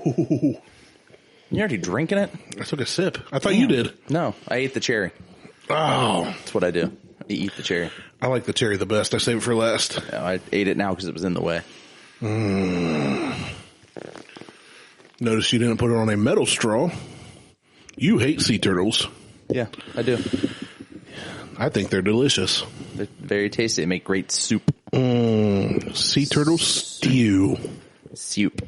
Ooh. You already drinking it? I took a sip. I thought you did. No, I ate the cherry. Oh. That's what I do. I eat the cherry. I like the cherry the best. I save it for last. No, I ate it now because it was in the way. Notice you didn't put it on a metal straw. You hate sea turtles. Yeah, I do. I think they're delicious. They're very tasty. They make great soup. Sea turtle stew. Soup.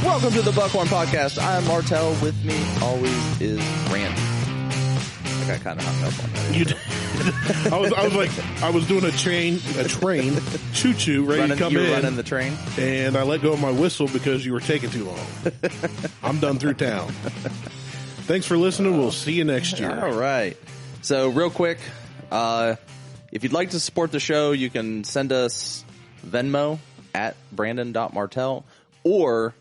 Welcome to the Buckhorn Podcast. I'm Martelle. With me always is Randy. I got kind of hung up on that. You did. I was doing a train, choo-choo, ready to come you were in. running the train? And I let go of my whistle because you were taking too long. I'm done through town. Thanks for listening. We'll see you next year. All right. So real quick, if you'd like to support the show, you can send us Venmo at Brandon-Martelle or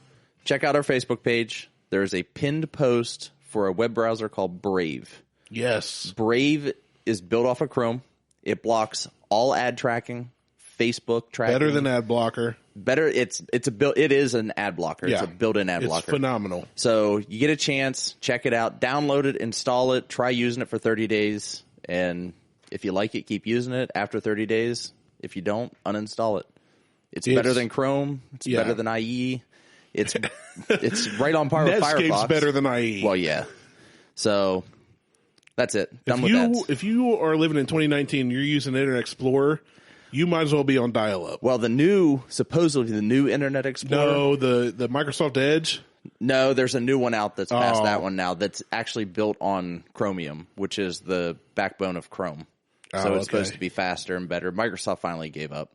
check out our Facebook page. There's a pinned post for a web browser called Brave. Yes. Brave is built off of Chrome. It blocks all ad tracking, Facebook tracking. Better than ad blocker. Better. It is an ad blocker. Yeah. It's a built-in ad blocker. It's phenomenal. So you get a chance, check it out, download it, install it, try using it for 30 days. And if you like it, keep using it after 30 days. If you don't, uninstall it. It's better than Chrome. It's better than IE. It's right on par with Firefox. Netscape's better than IE. Well, yeah. So that's it. Done with that. If you are living in 2019 and you're using Internet Explorer, you might as well be on dial-up. Well, supposedly the new Internet Explorer. No, the Microsoft Edge. No, there's a new one out that's past that one now that's actually built on Chromium, which is the backbone of Chrome. So it's supposed to be faster and better. Microsoft finally gave up.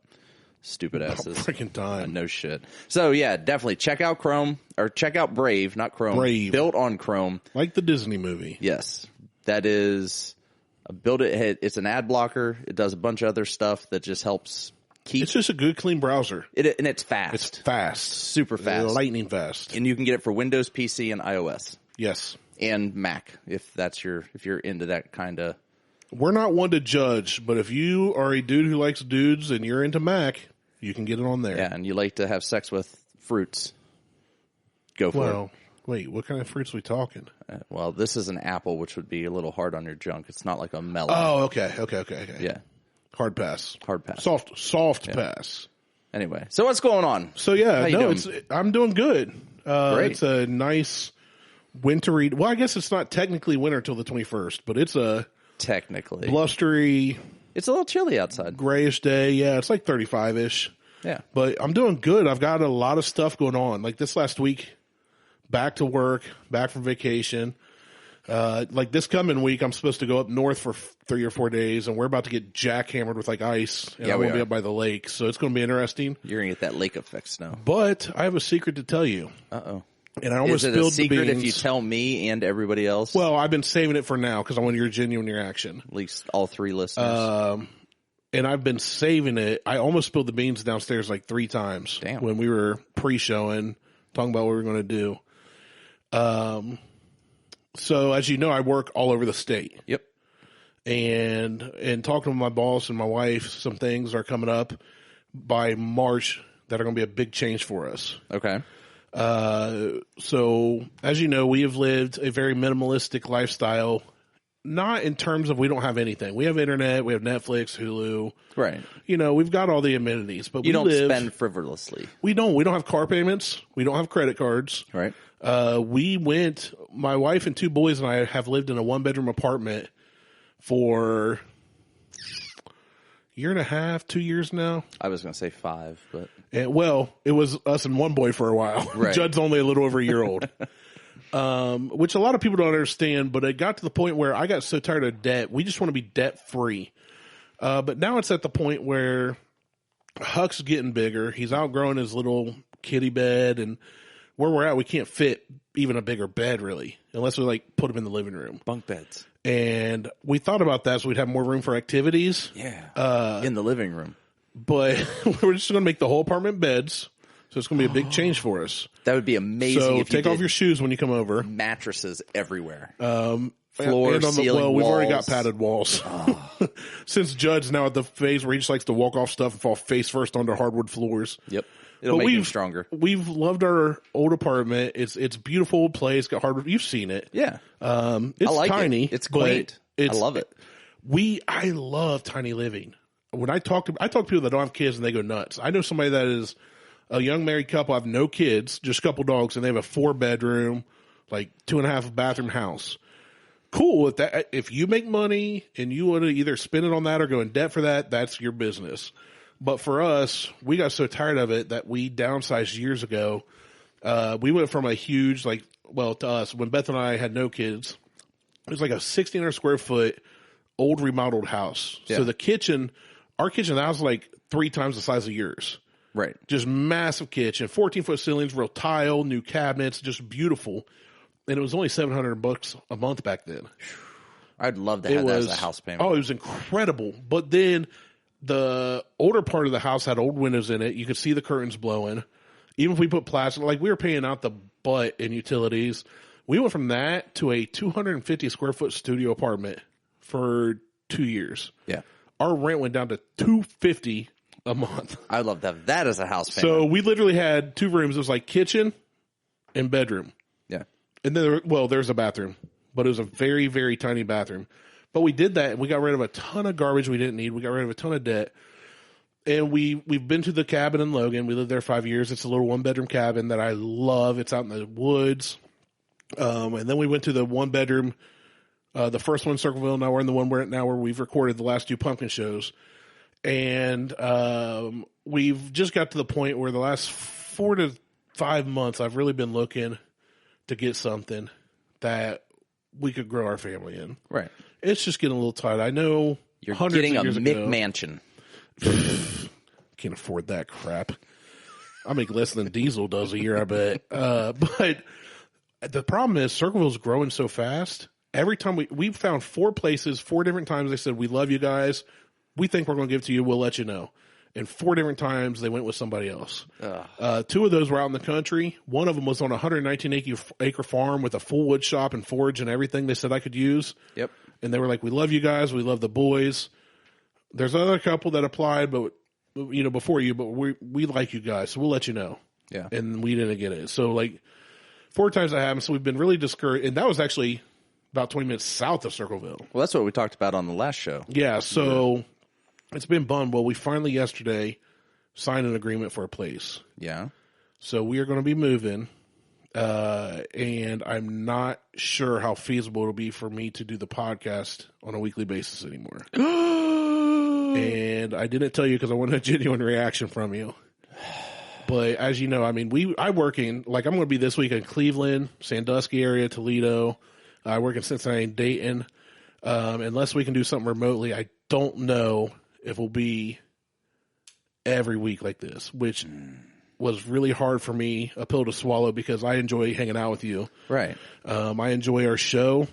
Stupid asses. Freaking time. No shit. So yeah, definitely check out Chrome, or check out Brave, not Chrome. Brave. Built on Chrome. Like the Disney movie. Yes. That is it's an ad blocker. It does a bunch of other stuff that just helps keep. It's just a good, clean browser. And it's fast. It's fast. Super fast. Lightning fast. And you can get it for Windows, PC, and iOS. Yes. And Mac, if you're into that kind of. We're not one to judge, but if you are a dude who likes dudes and you're into Mac, you can get it on there. Yeah, and you like to have sex with fruits. Go for it. Wait, what kind of fruits are we talking? Well, this is an apple, which would be a little hard on your junk. It's not like a melon. Oh, okay. Yeah. Hard pass. Soft pass. Anyway, so what's going on? So yeah, doing? I'm doing good. Great. It's a nice wintry. Well, I guess it's not technically winter till the 21st, but it's a technically blustery. It's a little chilly outside. Grayish day. Yeah, it's like 35-ish. Yeah. But I'm doing good. I've got a lot of stuff going on. Like this last week, back to work, back from vacation. Like this coming week, I'm supposed to go up north for 3 or 4 days, and we're about to get jackhammered with like ice. And I'm going to be up by the lake, so it's going to be interesting. You're going to get that lake effect snow. But I have a secret to tell you. Uh-oh. And I almost spilled the beans. Is it a secret if you tell me and everybody else? Well, I've been saving it for now because I want your genuine reaction. At least all 3 listeners. And I've been saving it. I almost spilled the beans downstairs like 3 times. Damn. When we were pre-showing, talking about what we were going to do. So as you know, I work all over the state. Yep. And talking to my boss and my wife, some things are coming up by March that are going to be a big change for us. Okay. So as you know, we have lived a very minimalistic lifestyle, not in terms of we don't have anything. We have internet, we have Netflix, Hulu. Right. You know, we've got all the amenities, but you don't spend frivolously. We don't have car payments. We don't have credit cards. Right. My wife and 2 boys and I have lived in a 1-bedroom apartment for year and a half, 2 years now. I was going to say 5, but. It was us and 1 boy for a while. Right. Judd's only a little over a year old. Which a lot of people don't understand, but it got to the point where I got so tired of debt. We just want to be debt free. But now it's at the point where Huck's getting bigger. He's outgrowing his little kitty bed, and where we're at, we can't fit even a bigger bed really, unless we like put him in the living room. Bunk beds. And we thought about that so we'd have more room for activities. Yeah. In the living room. But we're just going to make the whole apartment beds. So it's going to be a big change for us. That would be amazing. So if you take off your shoes when you come over. Mattresses everywhere. Floor, and on the, ceiling, we've walls. already got padded walls. Oh. Since Judd's now at the phase where he just likes to walk off stuff and fall face first onto hardwood floors. Yep. It'll make him stronger. We've loved our old apartment. It's a beautiful old place. Got hardwood. You've seen it. Yeah. It's I like tiny. It's quaint. I love it. I love tiny living. When I talk to people that don't have kids and they go nuts. I know somebody that is a young married couple, have no kids, just a couple dogs, and they have a 4-bedroom, like 2.5 bathroom house. Cool. If you make money and you want to either spend it on that or go in debt for that, that's your business. But for us, we got so tired of it that we downsized years ago. We went from a huge, to us, when Beth and I had no kids, it was like a 1,600 square foot old remodeled house. Yeah. So the kitchen, our kitchen, that was like 3 times the size of yours. Right. Just massive kitchen, 14-foot ceilings, real tile, new cabinets, just beautiful. And it was only $700 a month back then. I'd love to have that as a house payment. Oh, it was incredible. But then the older part of the house had old windows in it. You could see the curtains blowing. Even if we put plastic, like we were paying out the butt in utilities. We went from that to a 250 square foot studio apartment for 2 years. Yeah. Our rent went down to $250 a month. I'd love to have that as a house payment. So we literally had 2 rooms. It was like kitchen and bedroom. Yeah. And then, there's a bathroom, but it was a very, very tiny bathroom. But we did that, and we got rid of a ton of garbage we didn't need. We got rid of a ton of debt. And we've been to the cabin in Logan. We lived there 5 years. It's a little 1-bedroom cabin that I love. It's out in the woods. And then we went to the 1-bedroom, the first one in Circleville. Now we're in the one where we've recorded the last 2 pumpkin shows. And we've just got to the point where the last 4 to 5 months, I've really been looking to get something that we could grow our family in. Right. It's just getting a little tight. I know you're getting a McMansion. Can't afford that crap. I make less than Diesel does a year, I bet. But the problem is Circleville's growing so fast. Every time we've found 4 places, 4 different times they said, we love you guys. We think we're going to give it to you. We'll let you know. And 4 different times they went with somebody else. 2 of those were out in the country. One of them was on a 119-acre farm with a full wood shop and forge and everything they said I could use. Yep. And they were like, we love you guys. We love the boys. There's another couple that applied, but before you, but we like you guys, so we'll let you know. Yeah. And we didn't get it. So 4 times that happened. So we've been really discouraged. And that was actually about 20 minutes south of Circleville. Well, that's what we talked about on the last show. Yeah. So it's been bummed. Well, we finally yesterday signed an agreement for a place. Yeah. So we are going to be moving. And I'm not sure how feasible it'll be for me to do the podcast on a weekly basis anymore. And I didn't tell you because I wanted a genuine reaction from you. But as you know, I mean, I work in, I'm going to be this week in Cleveland, Sandusky area, Toledo. I work in Cincinnati and Dayton. Unless we can do something remotely, I don't know if we'll be every week like this, which was really hard for me, a pill to swallow, because I enjoy hanging out with you. Right. I enjoy our show.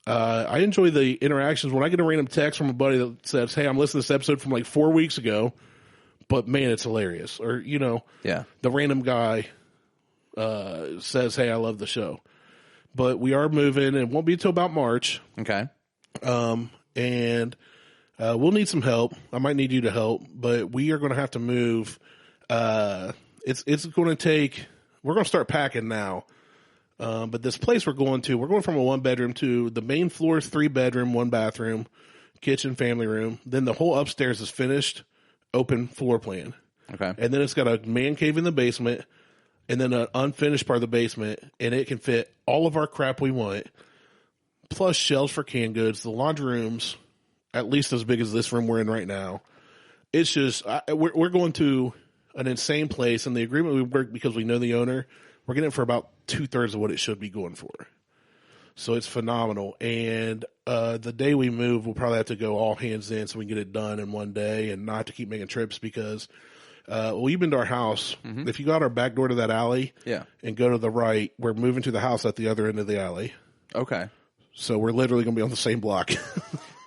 I enjoy the interactions. When I get a random text from a buddy that says, hey, I'm listening to this episode from 4 weeks ago, but man, it's hilarious. Or, yeah, the random guy says, hey, I love the show. But we are moving. It won't be until about March. Okay. And we'll need some help. I might need you to help, but we are going to have to move. It's going to take, we're going to start packing now. But this place we're going from a 1-bedroom to the main floor is 3-bedroom, 1 bathroom, kitchen, family room. Then the whole upstairs is finished, open floor plan. Okay. And then it's got a man cave in the basement and then an unfinished part of the basement, and it can fit all of our crap we want, plus shelves for canned goods, the laundry rooms, at least as big as this room we're in right now. It's just, we're going to an insane place, and the agreement we worked because we know the owner, we're getting it for about 2/3 of what it should be going for. So it's phenomenal. And the day we move, we'll probably have to go all hands in so we can get it done in one day and not to keep making trips because you've been to our house. Mm-hmm. If you go out our back door to that alley and go to the right, we're moving to the house at the other end of the alley. Okay. So we're literally going to be on the same block.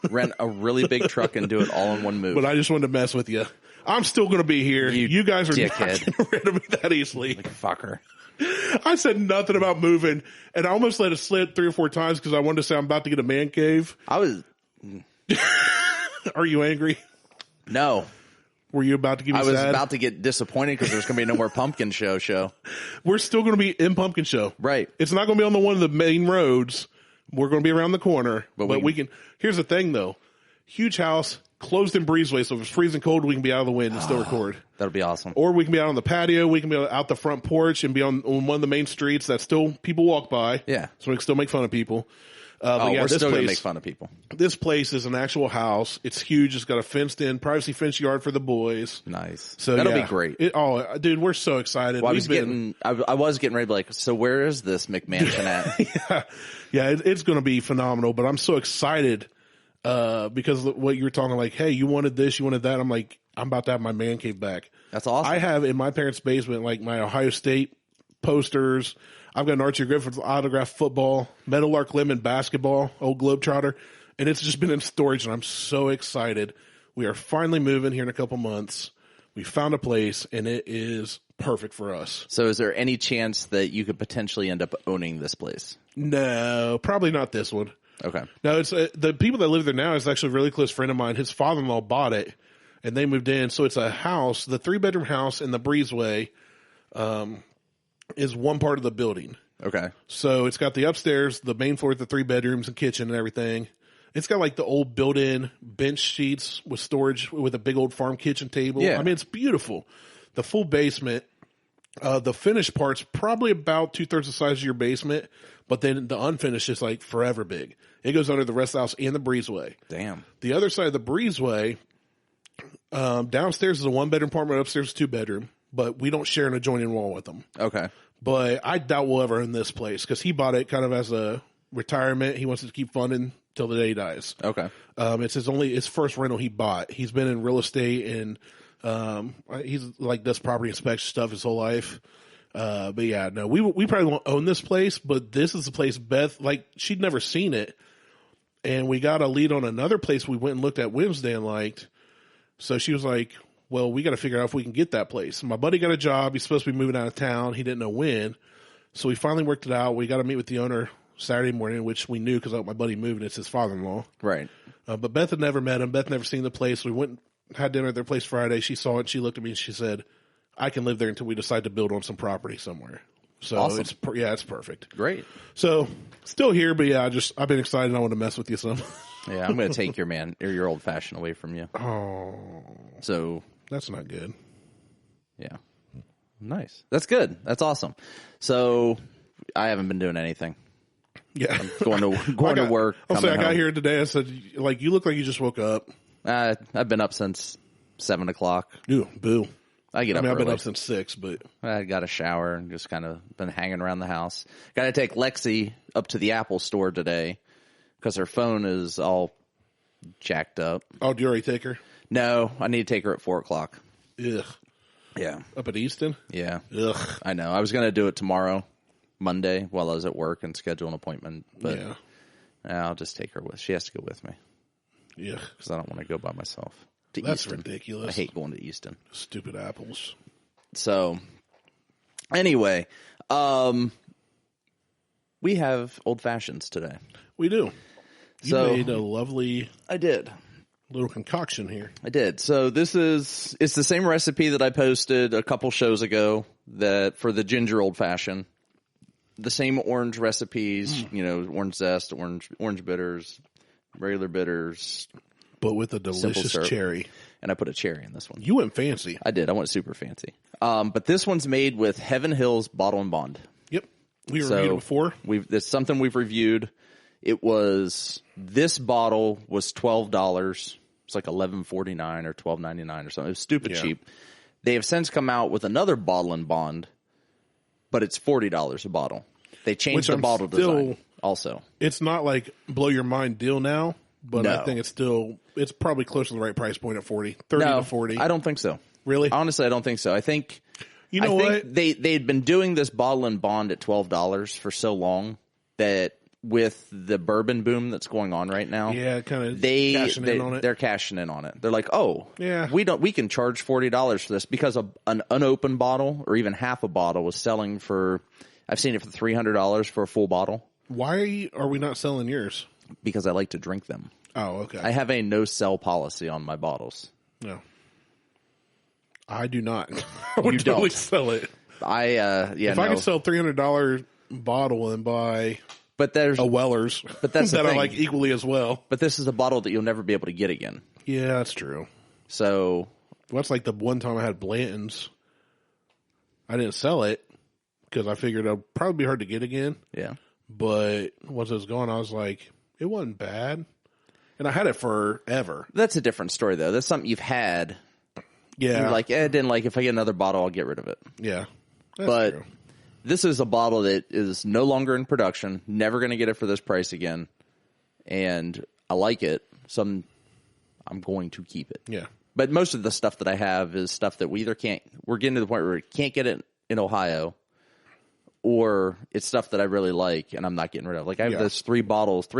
Rent a really big truck and do it all in one move. But I just wanted to mess with you. I'm still going to be here. You guys are dickhead. not getting rid of me that easily. Like, fucker. I said nothing about moving, and I almost let it slip 3 or 4 times because I wanted to say I'm about to get a man cave. I was. Are you angry? No. Were you about to get me sad? I was about to get disappointed because there's going to be no more Pumpkin Show. We're still going to be in Pumpkin Show. Right. It's not going to be on one of the main roads. We're going to be around the corner. But we can. Here's the thing, though. Huge house, closed in breezeway, so if it's freezing cold, we can be out of the wind and still record. That'll be awesome. Or we can be out on the patio. We can be out the front porch and be on one of the main streets that still people walk by. Yeah. So we can still make fun of people. But yeah, we're still going to make fun of people. This place is an actual house. It's huge. It's got a fenced-in, privacy fence yard for the boys. Nice. So that'll be great. Dude, we're so excited. Well, I was getting ready to be like, so where is this McMansion at? yeah, it's going to be phenomenal. But I'm so excited because what you were talking like, hey, you wanted this, you wanted that. I'm like, I'm about to have my man cave back. That's awesome. I have in my parents' basement like my Ohio State posters. I've got an Archie Griffith autographed football, Meadowlark Lemon basketball, old Globetrotter, and it's just been in storage, and I'm so excited. We are finally moving here in a couple months. We found a place, and it is perfect for us. So is there any chance that you could potentially end up owning this place? No, probably not this one. Okay. No, it's the people that live there now is actually a really close friend of mine. His father-in-law bought it, and they moved in. So it's a house, the 3-bedroom house in the breezeway, is one part of the building. Okay. So it's got the upstairs, the main floor with the 3 bedrooms and kitchen and everything. It's got like the old built-in bench sheets with storage with a big old farm kitchen table. Yeah. I mean, it's beautiful. The full basement, the finished part's probably about 2/3 the size of your basement, but then the unfinished is like forever big. It goes under the rest of the house and the breezeway. Damn. The other side of the breezeway, downstairs is a 1-bedroom apartment, upstairs is 2-bedroom. But we don't share an adjoining wall with them. Okay. But I doubt we'll ever own this place because he bought it kind of as a retirement. He wants to keep funding till the day he dies. Okay. It's his first rental he bought. He's been in real estate and he's like does property inspection stuff his whole life. But yeah, no, we probably won't own this place, but this is the place Beth, like she'd never seen it. And we got a lead on another place we went and looked at Wednesday and liked. So she was like, well, we got to figure out if we can get that place. My buddy got a job. He's supposed to be moving out of town. He didn't know when. So we finally worked it out. We got to meet with the owner Saturday morning, which we knew because my buddy moved and it's his father-in-law. Right. But Beth had never met him. Beth never seen the place. We went and had dinner at their place Friday. She saw it. She looked at me and she said, I can live there until we decide to build on some property somewhere. So awesome. It's perfect. Great. So still here, but yeah, I've been excited. I want to mess with you some. Yeah, I'm going to take your old fashioned away from you. Oh. So. That's not good. Yeah. Nice. That's good. That's awesome. So I haven't been doing anything. Yeah. I'm going to work. I'll say I got here today. I said, like, you look like you just woke up. I've been up since 7 o'clock. Ew, boo. I've been up since 6, but I got a shower and just kind of been hanging around the house. Got to take Lexi up to the Apple store today because her phone is all jacked up. Oh, do you already take her? No, I need to take her at 4 o'clock. Ugh. Yeah. Up at Easton? Yeah. Ugh. I know. I was going to do it tomorrow, Monday, while I was at work and schedule an appointment. But yeah. I'll just take her with. She has to go with me. Yeah. Because I don't want to go by myself. That's Easton. ridiculous. I hate going to Easton. Stupid apples. So, anyway, we have old fashions today. We do. You So made a lovely I did. little concoction here. I did. So it's the same recipe that I posted a couple shows ago that for the ginger old fashioned. The same orange recipes, orange zest, orange bitters, regular bitters. But with a delicious cherry. And I put a cherry in this one. You went fancy. I did. I went super fancy. But this one's made with Heaven Hill's Bottle and Bond. Yep. We reviewed it before. It's something we've reviewed. This bottle was $12. It's like $11.49 or $12.99 or something. It was stupid cheap. They have since come out with another Bottle and Bond, but it's $40 a bottle. They changed the bottle design also. It's not like blow your mind deal now, but No. I think it's probably close to the right price point at 30 to 40. I don't think so. Really? Honestly, I don't think so. I think what? they'd been doing this Bottle and Bond at $12 for so long that with the bourbon boom that's going on right now. Yeah, kind of cashing in on it. They're cashing in on it. They're like, oh, yeah, we can charge $40 for this because an unopened bottle or even half a bottle was selling for, I've seen it for $300 for a full bottle. Why are we not selling yours? Because I like to drink them. Oh, okay. I have a no sell policy on my bottles. No. I do not. I would You totally don't. sell it. If I could sell $300 bottle and buy but there's a Weller's but that's the that I thing. like equally as well. But this is a bottle that you'll never be able to get again. Yeah, that's true. So Well, that's like the one time I had Blanton's. I didn't sell it because I figured it would probably be hard to get again. yeah. But once it was gone, I was like, it wasn't bad. And I had it forever. That's a different story though. That's something you've had. Yeah. You're like, didn't like if I get another bottle, I'll get rid of it. Yeah. That's But true. this is a bottle that is no longer in production, never going to get it for this price again. And I like it, so I'm going to keep it. Yeah. But most of the stuff that I have is stuff that we're getting to the point where we can't get it in Ohio, or it's stuff that I really like and I'm not getting rid of. Like I have those three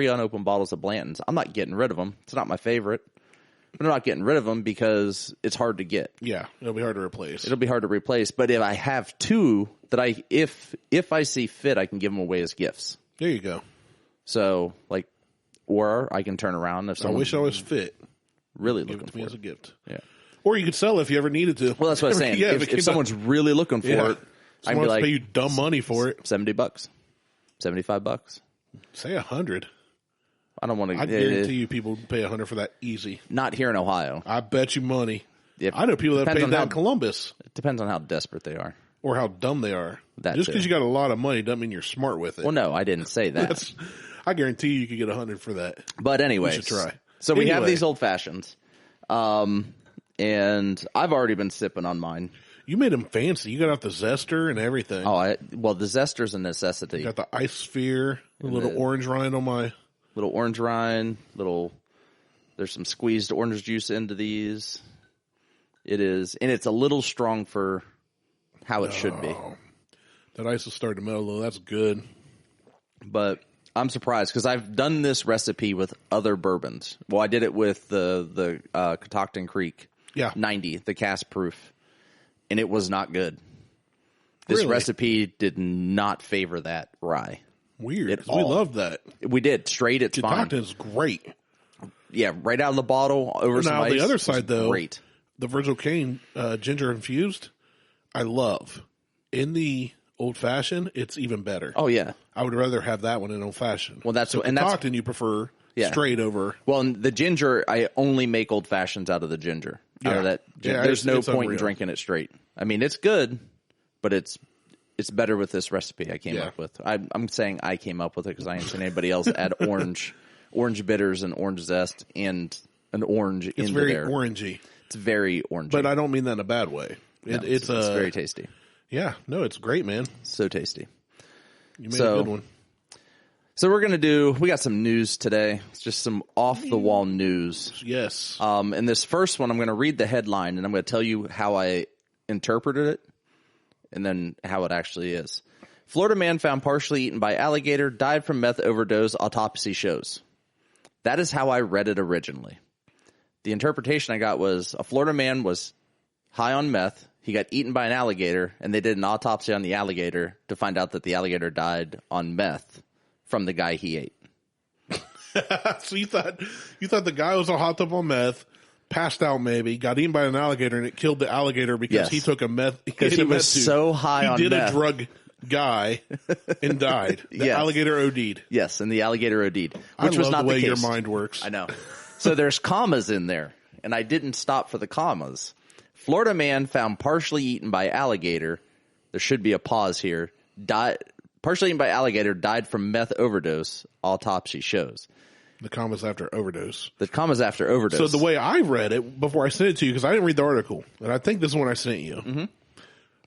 unopened bottles of Blanton's. I'm not getting rid of them. It's not my favorite. But I'm not getting rid of them because it's hard to get. Yeah. It'll be hard to replace. It'll be hard to replace. But if I have two that if I see fit, I can give them away as gifts. There you go. So or I can turn around if I someone wish I was fit. really Give looking it to me for as a it. gift. Yeah. Or you could sell it if you ever needed to. Well, that's what I'm saying. Yeah, if someone's really looking for it, I can be like, pay you dumb money for it. $70, $75. Say 100. I don't want to. I guarantee you people would pay 100 for that easy. Not here in Ohio. I bet you money. Yep. I know people that Depends paid on that how- in Columbus. It depends on how desperate they are. Or how dumb they are. That Just too. because you got a lot of money doesn't mean you're smart with it. Well, no, I didn't say that. I guarantee you could get 100 for that. But anyway, should try. So we have Anyway. these old fashions, and I've already been sipping on mine. You made them fancy. You got out the zester and everything. Well, the zester's a necessity. You got the ice sphere, the little orange rind on my. Little orange rind, there's some squeezed orange juice into these. It is, and it's a little strong for how it should be. That ice is starting to melt a little. That's good. But I'm surprised because I've done this recipe with other bourbons. Well, I did it with the Catoctin Creek 90, the cast proof, and it was not good. This Really? recipe did not favor that rye. Weird. 'Cause we loved that. We did straight. It's fine. Catoctin is great. Yeah, right out of the bottle over some Now, ice. the other It's side, though, great. the Virgil Cane ginger infused, I love. In the old fashioned, it's even better. Oh yeah. I would rather have that one in old fashioned. Well, that's so and that's Catoctin you prefer Yeah. straight over. well, and the ginger. I only make old fashions out of the ginger. Out Yeah. of that. Yeah, There's no it's point in unreal. drinking it straight. I mean, it's good, but it's better with this recipe I came Yeah. up with. I'm saying I came up with it because I ain't seen anybody else add orange bitters and orange zest and an orange It's into very there. orangey. It's very orangey. But I don't mean that in a bad way. No, It's very tasty. Yeah, no, it's great, man. So tasty. You made So- a good one. So we got some news today. It's just some off the wall news. Yes. And this first one, I'm going to read the headline and I'm going to tell you how I interpreted it and then how it actually is. Florida man found partially eaten by alligator, died from meth overdose, autopsy shows. That is how I read it originally. The interpretation I got was a Florida man was high on meth. He got eaten by an alligator and they did an autopsy on the alligator to find out that the alligator died on meth from the guy he ate. So you thought the guy was a hot tub on meth, passed out maybe, got eaten by an alligator, and it killed the alligator because Yes. he took a meth. Because he was so high on He did meth. a drug guy and died. The Yes. alligator OD'd. Yes, and the alligator OD'd, which I was love not the way the your case. mind works. I know. So there's commas in there, and I didn't stop for the commas. Florida man found partially eaten by alligator. There should be a pause here. Partially eaten by alligator, died from meth overdose. Autopsy shows. The commas after overdose. The commas after overdose. So the way I read it before I sent it to you, because I didn't read the article, and I think this is when I sent you. Mm-hmm.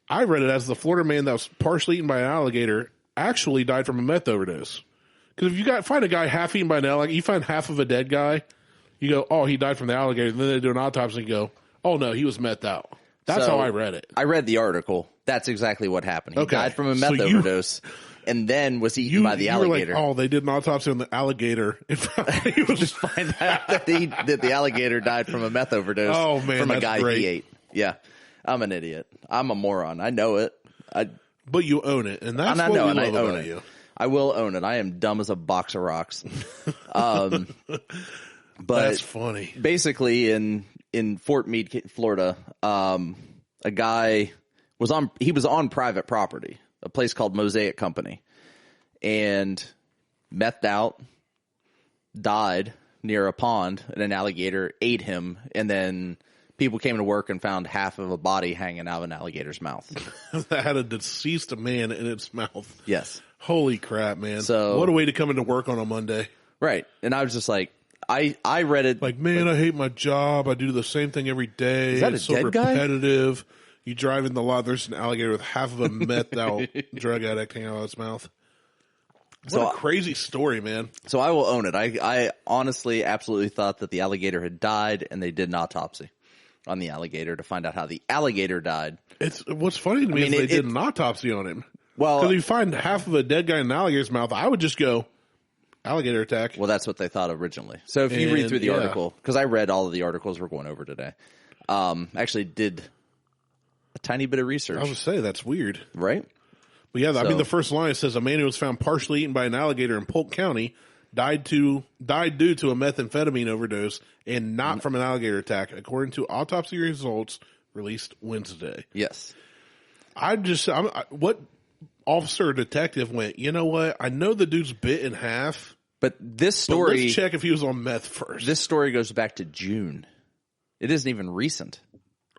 I read it as the Florida man that was partially eaten by an alligator actually died from a meth overdose. Because if you find a guy half eaten by an alligator, you find half of a dead guy, you go, oh, he died from the alligator. And then they do an autopsy and go, oh, no, he was methed out. That's So, how I read it. I read the article. That's exactly what happened. He Okay. died from a meth So overdose. and then was eaten by the you alligator. Were like, oh, they did an autopsy on the alligator. He was Just find out that the alligator died from a meth overdose. Oh, man, from a that's guy great. he ate. Yeah, I'm an idiot. I'm a moron. I know it. But you own it, and that's what we love about you. I will own it. I am dumb as a box of rocks. But that's funny. Basically, in Fort Meade, Florida, a guy was on private property, a place called Mosaic Company, and methed out, died near a pond, and an alligator ate him, and then people came to work and found half of a body hanging out of an alligator's mouth. That had a deceased man in its mouth. Yes. Holy crap, man. So, what a way to come into work on a Monday. Right. And I was just like, I read it. Like, man, I hate my job. I do the same thing every day. Is that it's a so dead guy? repetitive. You drive in the lot, there's an alligator with half of a methed out drug addict hanging out of its mouth. What a crazy story, man. So I will own it. I honestly absolutely thought that the alligator had died, and they did an autopsy on the alligator to find out how the alligator died. What's funny to me is they did an autopsy on him. Well, because if you find half of a dead guy in an alligator's mouth, I would just go alligator attack. Well, that's what they thought originally. So if you read through the article, because I read all of the articles we're going over today, actually did a tiny bit of research. I would say that's weird, right? But yeah, I mean, the first line says a man who was found partially eaten by an alligator in Polk County died due to a methamphetamine overdose and not from an alligator attack, according to autopsy results released Wednesday. Yes. What officer or detective went, you know what? I know the dude's bit in half. But this story... But let's check if he was on meth first. This story goes back to June. It isn't even recent.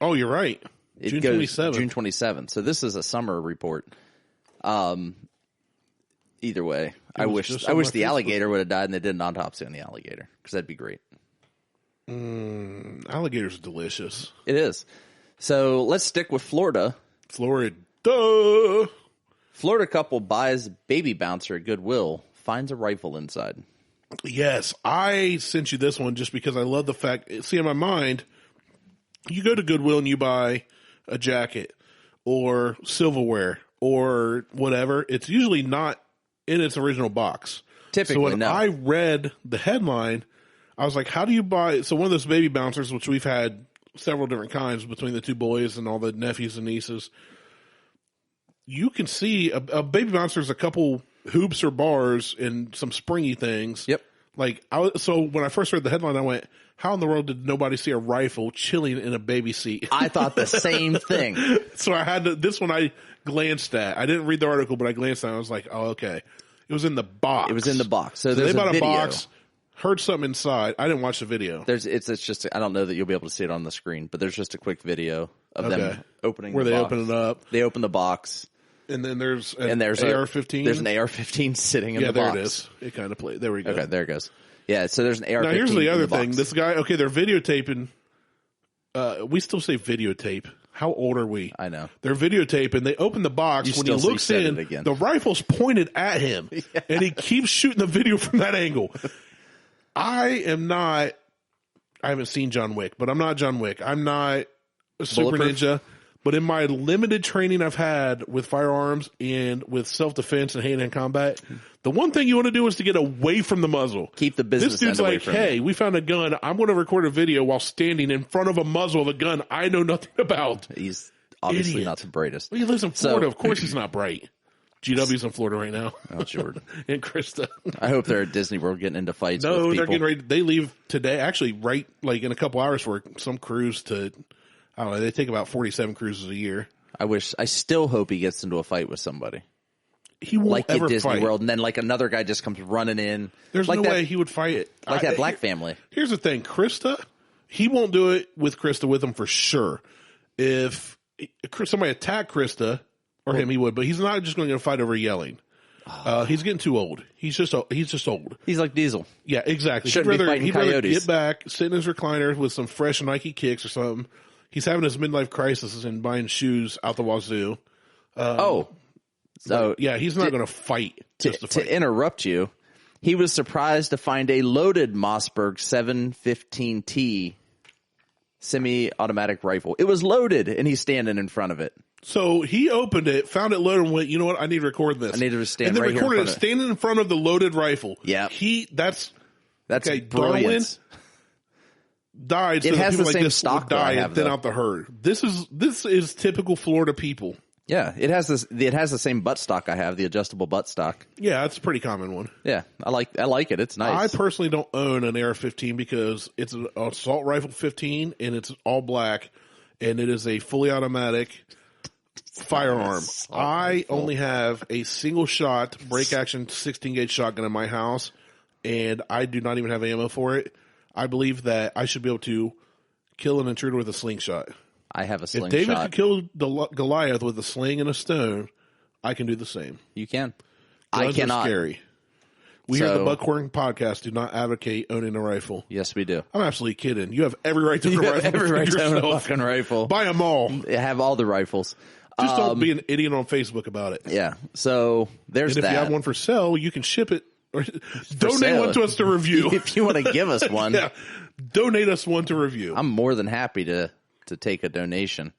Oh, you're right. June 27th. June 27th. So this is a summer report. Either way, I wish the alligator would have died and they did an autopsy on the alligator, because that'd be great. Alligator's delicious. It is. So let's stick with Florida. Florida couple buys baby bouncer at Goodwill, finds a rifle inside. Yes, I sent you this one just because I love the fact. See, in my mind, you go to Goodwill and you buy a jacket or silverware or whatever. It's usually not in its original box. Typically, so when I read the headline, I was like, how do you buy? So one of those baby bouncers, which we've had several different kinds between the two boys and all the nephews and nieces, you can see a baby bouncer is a couple hoops or bars and some springy things. Yep. So when I first read the headline, I went, how in the world did nobody see a rifle chilling in a baby seat? I thought the same thing. So I had this one I glanced at. I didn't read the article, but I glanced at it. I was like, oh, okay. It was in the box. It was in the box. So they there's bought a box, heard something inside. I didn't watch the video. It's just, I don't know that you'll be able to see it on the screen, but there's just a quick video of them opening where the box. open it up. They open the box. And then there's an AR-15. There's an AR-15 sitting in the box. Yeah, there it is. It kind of played. There we go. Okay, there it goes. Yeah, so there's an AR-15. Now here's the other thing. This guy, okay, they're videotaping. We still say videotape. How old are we? I know. They're videotaping. They open the box. When he looks in, the rifle's pointed at him. Yeah. And he keeps shooting the video from that angle. I haven't seen John Wick, but I'm not John Wick. I'm not a super ninja. But in my limited training I've had with firearms and with self-defense and hand-to-hand combat, the one thing you want to do is to get away from the muzzle. Keep the business This dude's end away like, from hey, you. we found a gun. I'm going to record a video while standing in front of a muzzle of a gun I know nothing about. He's obviously not the brightest. Well, he lives in Florida. Of course he's not bright. GW's in Florida right now. Oh, sure. And Krista. I hope they're at Disney World getting into fights with people. They're getting ready. They leave today, actually, right like in a couple hours for some cruise to, I don't know, they take about 47 cruises a year. I still hope he gets into a fight with somebody. He won't like ever at Disney fight. World, and then like another guy just comes running in. There's like no way he would fight it. Like that black family. Here's the thing, Krista, he won't do it with Krista with him for sure. If somebody attacked Krista or him, he would, but he's not just going to fight over yelling. He's getting too old. He's just old. He's like Diesel. Yeah, exactly. He'd rather get back, sit in his recliner with some fresh Nike kicks or something. He's having his midlife crisis and buying shoes out the wazoo. So yeah, he's not going to fight. To interrupt you, he was surprised to find a loaded Mossberg 715T semi-automatic rifle. It was loaded, and he's standing in front of it. So he opened it, found it loaded, and went, you know what? I need to record this. I need to stand and then right here in recorded front it of it. standing in front of the loaded rifle. Yeah. That's okay, brilliant. Darwin died so It that has people the like same this stock would that I die have, and thin though. out the herd. This is typical Florida people. Yeah, it has this. It has the same buttstock I have, the adjustable buttstock. Yeah, that's a pretty common one. Yeah, I like it. It's nice. I personally don't own an AR-15 because it's an assault rifle 15 and it's all black and it is a fully automatic firearm. I only have a single shot break action 16 gauge shotgun in my house and I do not even have ammo for it. I believe that I should be able to kill an intruder with a slingshot. I have a slingshot. If David could kill Goliath with a sling and a stone, I can do the same. You can. Guns I cannot. are scary. We here at the Buckhorn podcast do not advocate owning a rifle. Yes, we do. I'm absolutely kidding. You have every right to own a rifle. Every right to own a yourself. fucking rifle. Buy them all. Have all the rifles. Just don't be an idiot on Facebook about it. Yeah. So there's And that. if you have one for sale, you can ship it or donate sale. one to us to review. If you want to give us one, Yeah. Donate us one to review. I'm more than happy to take a donation.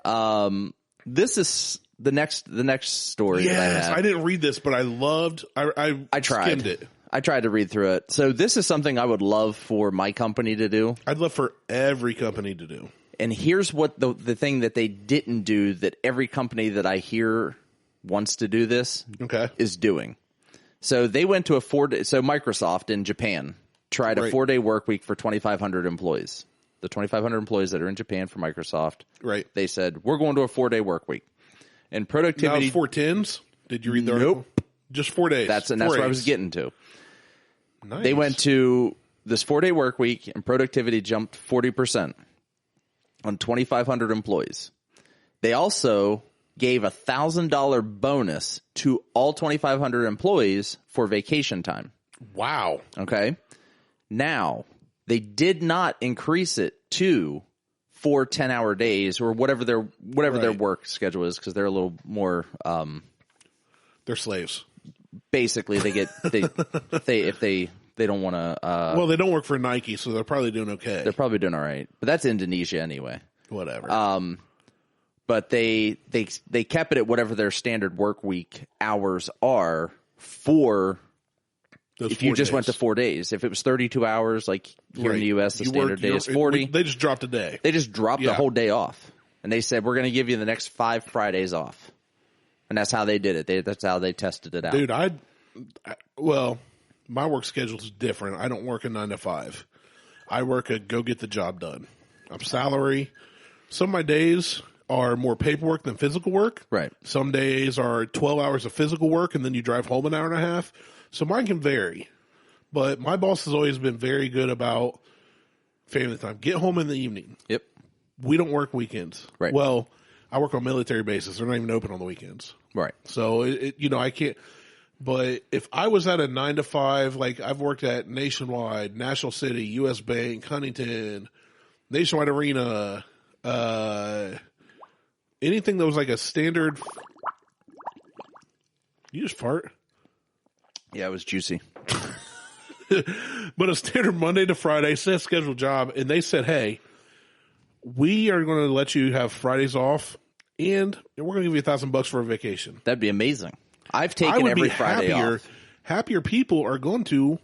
This is the next story that I Yes, have. I didn't read this, but I loved. I tried. skimmed it. I tried to read through it. So this is something I would love for my company to do. I'd love for every company to do. And here's what the thing that they didn't do that every company that I hear wants to do this is doing. So they went to so Microsoft in Japan tried a 4-day work week for 2,500 employees. The 2,500 employees that are in Japan for Microsoft. Right. They said, we're going to a 4-day work week. And productivity. Now 410s? Did you read the article? Nope. Just 4 days. That's what I was getting to. Nice. They went to this 4-day work week and productivity jumped 40% on 2,500 employees. They also gave $1,000 bonus to all 2,500 employees for vacation time. Wow. Okay. Now, they did not increase it to 4 10-hour days or whatever their work schedule is because they're a little more. They're slaves. Basically, they get if they don't want to. Well, they don't work for Nike, so they're probably doing okay. They're probably doing all right, but that's Indonesia anyway. Whatever. But they kept it at whatever their standard work week hours are for. Those if you just went to 4 days, if it was 32 hours, like here in the U.S., the standard day is 40. They just dropped a day. They just dropped the whole day off. And they said, we're going to give you the next 5 Fridays off. And that's how they did it. That's how they tested it out. Dude, well, my work schedule is different. I don't work a 9 to 5. I work a go get the job done. I'm salary. Some of my days are more paperwork than physical work. Right. Some days are 12 hours of physical work and then you drive home an hour and a half. So mine can vary. But my boss has always been very good about family time. Get home in the evening. Yep. We don't work weekends. Right. Well, I work on military bases. They're not even open on the weekends. Right. So, I can't. But if I was at a 9 to 5, like I've worked at Nationwide, National City, U.S. Bank, Huntington, Nationwide Arena, anything that was like a standard. You just fart? Yeah, it was juicy. But a standard Monday to Friday set scheduled job, and they said, hey, we are going to let you have Fridays off, and we're going to give you $1,000 for a vacation. That'd be amazing. I've taken every Friday off. Happier people are going to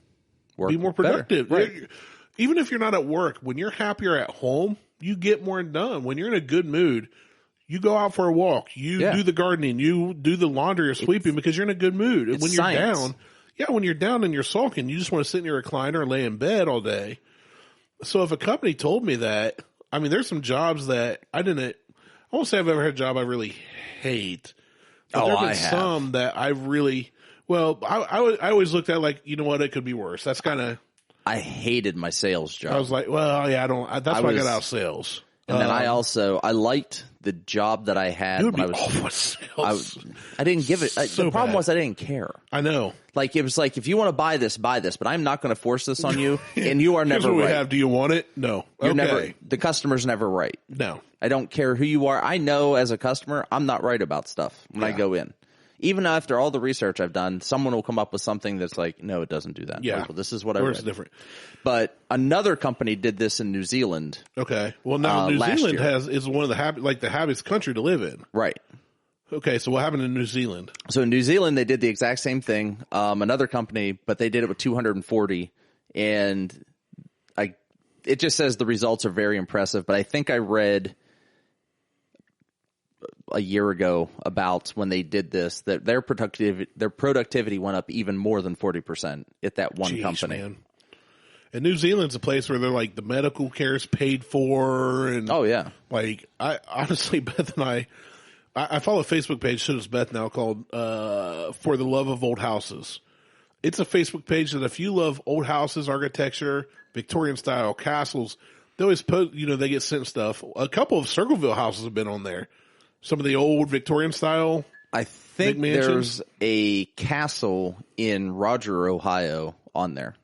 be more productive. Right. Even if you're not at work, when you're happier at home, you get more done. When you're in a good mood, you go out for a walk. You do the gardening. You do the laundry or sweeping because you're in a good mood. And when you're down, when you're down and you're sulking, you just want to sit in your recliner and lay in bed all day. So if a company told me that, I mean, there's some jobs that I won't say I've ever had a job I really hate. But there have been some that I really, I always looked at like, you know what, it could be worse. That's kind of. I hated my sales job. I was like, well, yeah, that's why I got out of sales. And then I liked the job that I had. It would when be awful with sales. I didn't give it. The problem was I didn't care. I know. Like it was like, if you want to buy this, but I'm not going to force this on you. And you are never Here's what right. we have. Do you want it? No. You're okay. never. The customer's never right. No. I don't care who you are. I know as a customer, I'm not right about stuff when I go in. Even after all the research I've done, someone will come up with something that's like, no, it doesn't do that. Yeah. Like, well, this is what I Where's read. different? But another company did this in New Zealand. Okay. Well, now New Zealand year. is one of the happiest country to live in. Right. Okay. So what happened in New Zealand? So in New Zealand, they did the exact same thing. Another company, but they did it with 240. And it just says the results are very impressive. But I think I read a year ago about when they did this, that their productivity went up even more than 40% at that one company. Man. And New Zealand's a place where they're like the medical care is paid for, and oh yeah, like I honestly, Beth and I follow a Facebook page, so does Beth now, called For the Love of Old Houses. It's a Facebook page that if you love old houses, architecture, Victorian style castles, they always post, they get sent stuff. A couple of Circleville houses have been on there. Some of the old Victorian style. I think there's a castle in Roger, Ohio on there.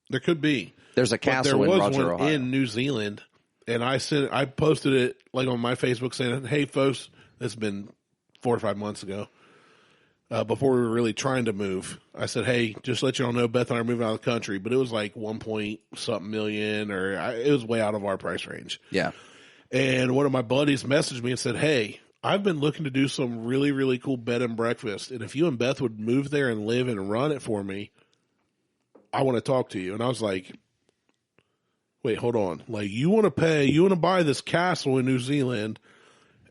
There could be. There's a castle in Roger, Ohio. In New Zealand, and I posted it like on my Facebook saying, "Hey folks, it's been 4 or 5 months ago, before we were really trying to move. I said, hey, just to let you all know, Beth and I are moving out of the country, but it was like 1-point-something million, it was way out of our price range. Yeah. And one of my buddies messaged me and said, hey, I've been looking to do some really, really cool bed and breakfast, and if you and Beth would move there and live and run it for me, I want to talk to you. And I was like, wait, hold on. Like, you want to buy this castle in New Zealand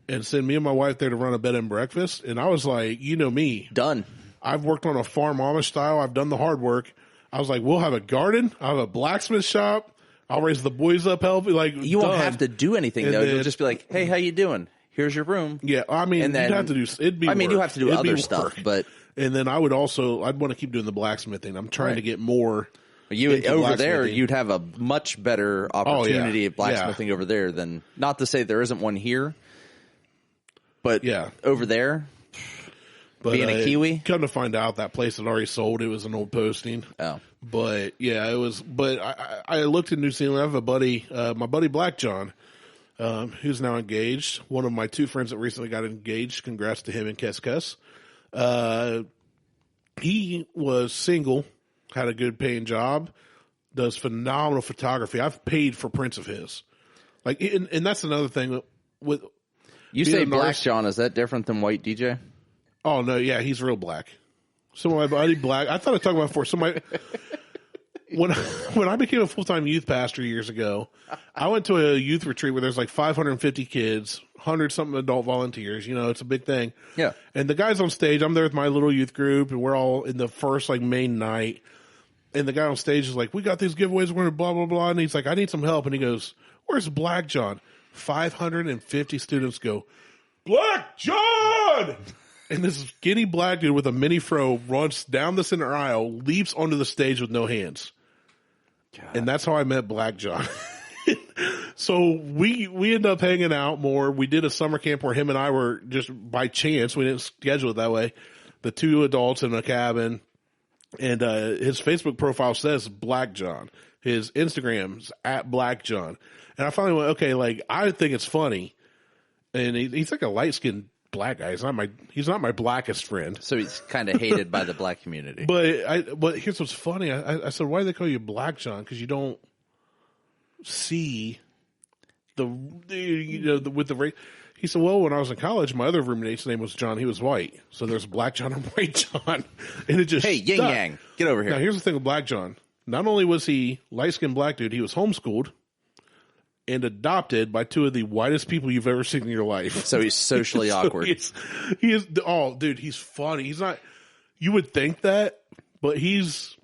and send me and my wife there to run a bed and breakfast? And I was like, you know me. Done. I've worked on a farm Amish style. I've done the hard work. I was like, we'll have a garden. I'll have a blacksmith shop. I'll raise the boys up healthy. Like, you won't have to do anything, though. You'll just be like, hey, how you doing? Here's your room. Yeah, I mean, and then, you'd have to do, it'd be work. You have to do other stuff, but. And then I'd want to keep doing the blacksmithing. I'm trying to get more. Over there, you'd have a much better opportunity of blacksmithing over there than, not to say there isn't one here, but over there, being a Kiwi. Come to find out, that place had already sold. It was an old posting. Oh. But yeah, it was, but I looked in New Zealand. I have a buddy, my buddy Black John, who's now engaged. One of my 2 friends that recently got engaged. Congrats to him and Kes. He was single, had a good paying job, does phenomenal photography. I've paid for prints of his. Like, and that's another thing with. You say Black John, is that different than White DJ? Oh no, yeah, he's real black. So my buddy Black, I thought I talked about it before. So when I became a full-time youth pastor years ago, I went to a youth retreat where there's like 550 kids, 100-something adult volunteers. It's a big thing. Yeah. And the guy's on stage. I'm there with my little youth group, and we're all in the first like main night. And the guy on stage is like, we got these giveaways, we're going to blah, blah, blah. And he's like, I need some help. And he goes, where's Black John? 550 students go, Black John! And this skinny black dude with a mini fro runs down the center aisle, leaps onto the stage with no hands. God. And that's how I met Black John. So we ended up hanging out more. We did a summer camp where him and I were just by chance. We didn't schedule it that way. The 2 adults in a cabin. And his Facebook profile says Black John. His Instagram's @Black John. And I finally went, okay, like, I think it's funny. And he's like a light-skinned black guy. He's not my blackest friend. So he's kind of hated by the black community. But here's what's funny. I said, why do they call you Black John? Because you don't see with the race. He said, well, when I was in college, my other roommate's name was John. He was white. So there's Black John and White John. And it just Hey, yin yang. Get over here. Now, here's the thing with Black John. Not only was he light-skinned black dude, he was homeschooled and adopted by 2 of the whitest people you've ever seen in your life. So he's socially awkward. He is, oh, dude, he's funny. He's not, you would think that, but he's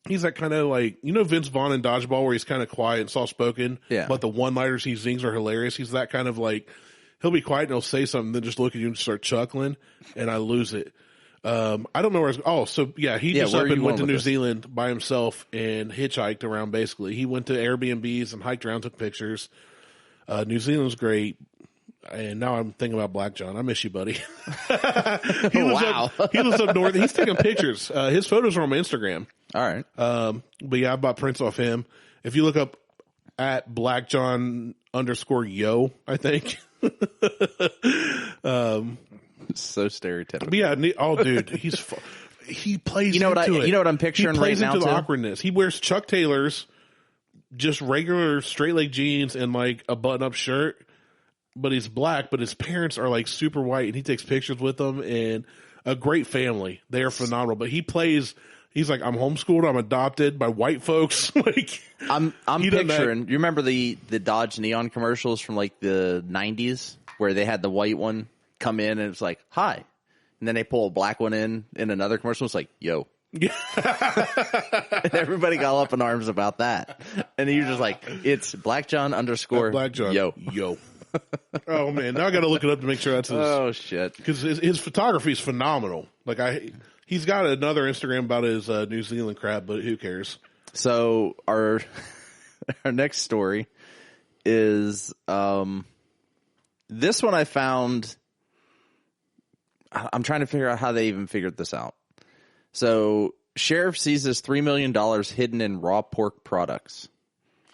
that kind of like, Vince Vaughn in Dodgeball where he's kind of quiet and soft-spoken. Yeah. But the one-liners he sings are hilarious. He's that kind of like, he'll be quiet and he'll say something, then just look at you and start chuckling, and I lose it. I don't know where. He just up and went to New Zealand by himself and hitchhiked around. Basically, he went to Airbnbs and hiked around, took pictures. New Zealand's great, and now I'm thinking about Black John. I miss you, buddy. He lives up north. He's taking pictures. His photos are on my Instagram. All right. But yeah, I bought prints off him. If you look up @BlackJohn_yo, I think. So stereotypical. But yeah, dude, he plays. You know into it. You know what I'm picturing he plays right now. Into the too? awkwardness. He wears Chuck Taylors, just regular straight leg jeans, and like a button up shirt. But he's black. But his parents are like super white, and he takes pictures with them. And a great family. They are phenomenal. But he plays. He's like, I'm homeschooled. I'm adopted by white folks. Like I'm picturing. You remember the Dodge Neon commercials from like the 90s where they had the white one come in and it's like, hi. And then they pull a black one in another commercial. It's like, yo. Yeah. And everybody got up in arms about that. And you're just like, it's Black John _ Black John. Yo. Oh man. Now I got to look it up to make sure that's his. Oh shit. Because his photography is phenomenal. Like he's got another Instagram about his New Zealand crab, but who cares? So our next story is this one I found. I'm trying to figure out how they even figured this out. So sheriff seizes $3 million hidden in raw pork products.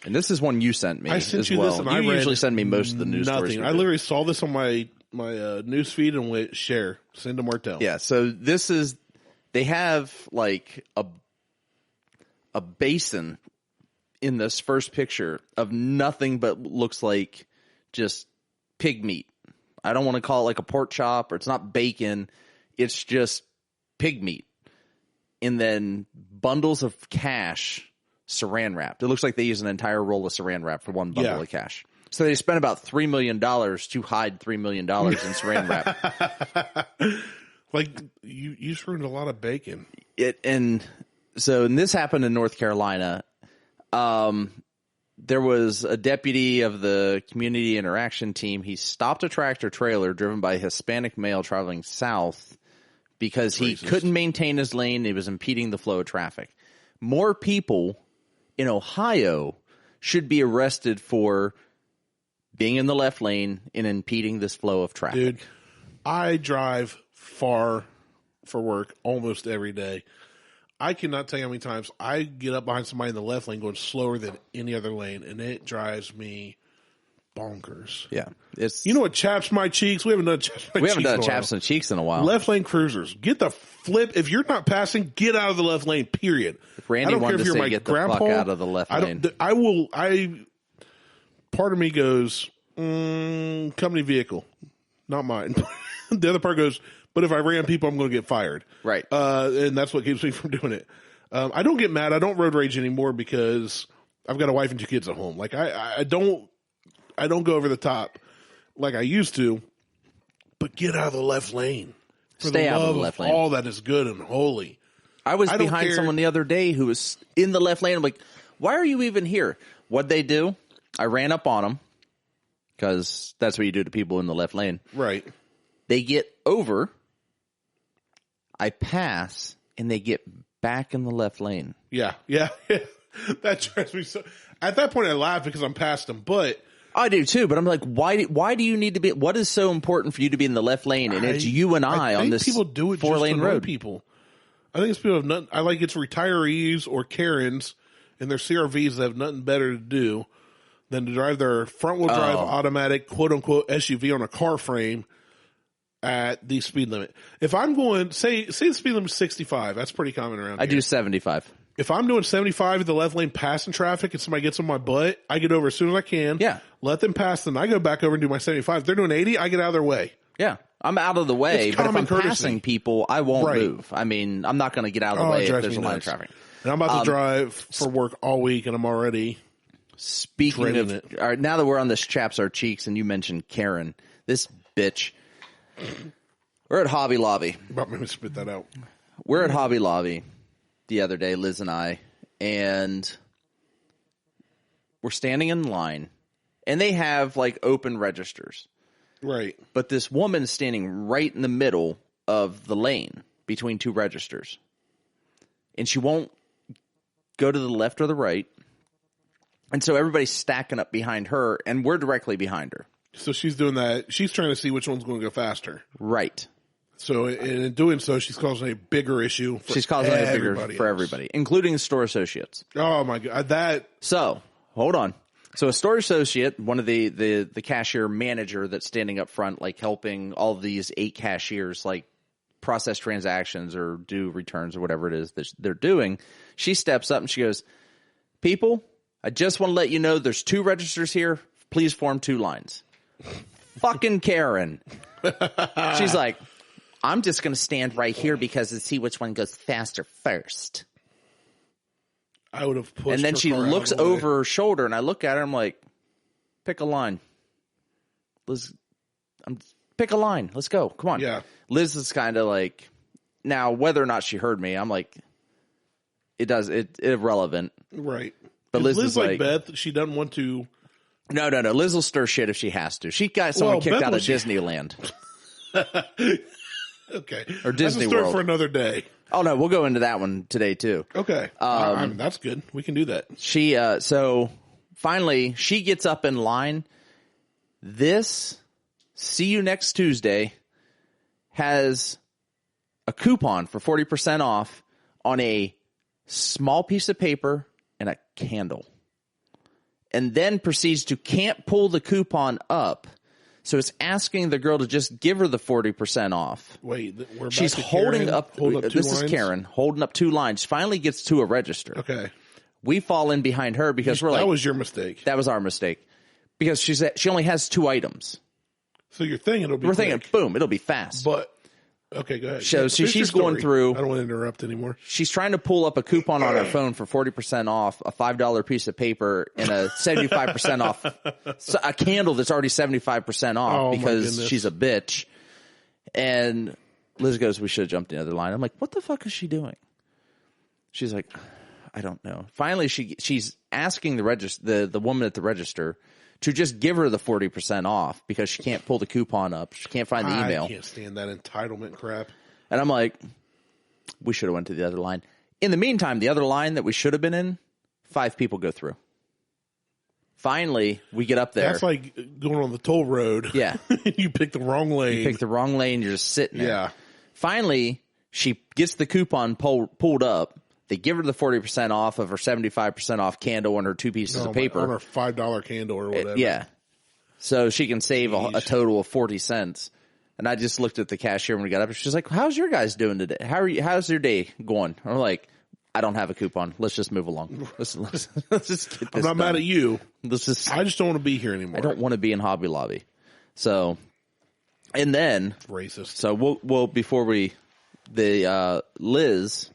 And this is one you sent me. I sent as you well. this, and you I usually send me most of the news stories. I literally saw this on my news feed and went share, send to Martelle. Yeah. So this is they have like a basin in this first picture of nothing but looks like just pig meat. I don't want to call it like a pork chop, or it's not bacon. It's just pig meat. And then bundles of cash saran wrapped. It looks like they use an entire roll of saran wrap for one bundle of cash. So they spent about $3 million to hide $3 million in saran wrap. Like you just ruined a lot of bacon. And this happened in North Carolina. There was a deputy of the community interaction team. He stopped a tractor trailer driven by a Hispanic male traveling south because he couldn't maintain his lane. He was impeding the flow of traffic. More people in Ohio should be arrested for being in the left lane and impeding this flow of traffic. Dude, I drive far for work almost every day. I cannot tell you how many times I get up behind somebody in the left lane going slower than any other lane, and it drives me bonkers. Yeah. You know what chaps my cheeks? We haven't done chaps my cheeks. We haven't done chaps and cheeks in a while. Left lane cruisers. Get the flip. If you're not passing, get out of the left lane, period. If Randy wanted to say get the fuck out of the left lane. Part of me goes, company vehicle, not mine. The other part goes, but if I ram people, I'm going to get fired. Right. And that's what keeps me from doing it. I don't get mad. I don't road rage anymore because I've got a wife and 2 kids at home. Like I don't go over the top like I used to, but get out of the left lane. Stay out of the left lane. All that is good and holy. I was behind someone the other day who was in the left lane. I'm like, why are you even here? What'd they do? I ran up on them because that's what you do to people in the left lane. Right. They get over. I pass, and they get back in the left lane. Yeah. That drives me so. At that point, I laugh because I'm past them, but I do too. But I'm like, why do you need to be? What is so important for you to be in the left lane? And it's you and I on this people do it 4-lane road. People, I think it's people have nothing. I like it's retirees or Karens in their CRVs that have nothing better to do than to drive their front wheel drive automatic quote unquote SUV on a car frame at the speed limit. If I'm going, say the speed limit is 65, that's pretty common around here. I do 75. If I'm doing 75 in the left lane passing traffic and somebody gets on my butt, I get over as soon as I can. Yeah. Let them pass, then I go back over and do my 75. If they're doing 80, I get out of their way. Yeah. I'm out of the way, but if I'm courtesy. Passing people, I won't move. I mean, I'm not going to get out of the way if there's a line of traffic. And I'm about to drive for work all week, and I'm already speaking of it. All right, now that we're on this chaps our cheeks, and you mentioned Karen, this bitch. We're at Hobby Lobby. About me to spit that out. We're at Hobby Lobby the other day, Liz and I, and we're standing in line, and they have like open registers. Right. But this woman is standing right in the middle of the lane between 2 registers. And she won't go to the left or the right. And so everybody's stacking up behind her, and we're directly behind her. So she's doing that. She's trying to see which one's going to go faster. Right. So in doing so, she's causing a bigger issue for everybody, including store associates. Oh, my God. So, hold on. So a store associate, one of the cashier manager that's standing up front, like helping all of these 8 cashiers, like process transactions or do returns or whatever it is that they're doing. She steps up and she goes, "People, I just want to let you know there's 2 registers here. Please form 2 lines." Fucking Karen. She's like, "I'm just going to stand right here because to see which one goes faster first." I would have pushed. And then she looks over her shoulder, and I look at her. I'm like, "Pick a line. Pick a line. Let's go. Come on." Yeah. Liz is kind of like, now whether or not she heard me, I'm like, it's irrelevant. Right. But Liz is like Beth. She doesn't want to. No. Liz will stir shit if she has to. She got someone kicked out of Disneyland. Okay. Or Disney That's a story World. for another day. Oh, no, we'll go into that one today, too. Okay. That's good. We can do that. She, so finally, she gets up in line. This "see you next Tuesday" has a coupon for 40% off on a small piece of paper and a candle. And then proceeds to can't pull the coupon up. So it's asking the girl to just give her the 40% off. Wait, we're back She's to holding Karen. up. Hold up 2 This lines? is Karen holding up 2 lines. Finally gets to a register. Okay. We fall in behind her because we're like, that was your mistake. that was our mistake, because she only has 2 items. So you're thinking it'll be We're quick. thinking, boom, it'll be fast. But okay, go ahead. So she's going through. I don't want to interrupt anymore. She's trying to pull up a coupon on her phone for 40% off, a $5 piece of paper, and a 75% off, a candle that's already 75% off Oh, my because goodness. she's a bitch. And Liz goes, "We should have jumped the other line." I'm like, "What the fuck is she doing?" She's like, "I don't know." Finally, she's asking the woman at the register to just give her the 40% off because she can't pull the coupon up. She can't find the email. I can't stand that entitlement crap. And I'm like, we should have went to the other line. In the meantime, the other line that we should have been in, 5 people go through. Finally, we get up there. That's like going on the toll road. Yeah. You pick the wrong lane. You pick the wrong lane, you're just sitting there. Yeah. Finally, she gets the coupon pulled up. They give her the 40% off of her 75% off candle and her 2 pieces of paper. On her $5 candle or whatever. Yeah. So she can save a total of 40 cents. And I just looked at the cashier when we got up. She's like, "How's your guys doing today? How's your day going?" I'm like, "I don't have a coupon. Let's just move along. Let's just get this I'm not done. mad at you. I just don't want to be here anymore. I don't want to be in Hobby Lobby." So, and then Racist. So we'll before Liz,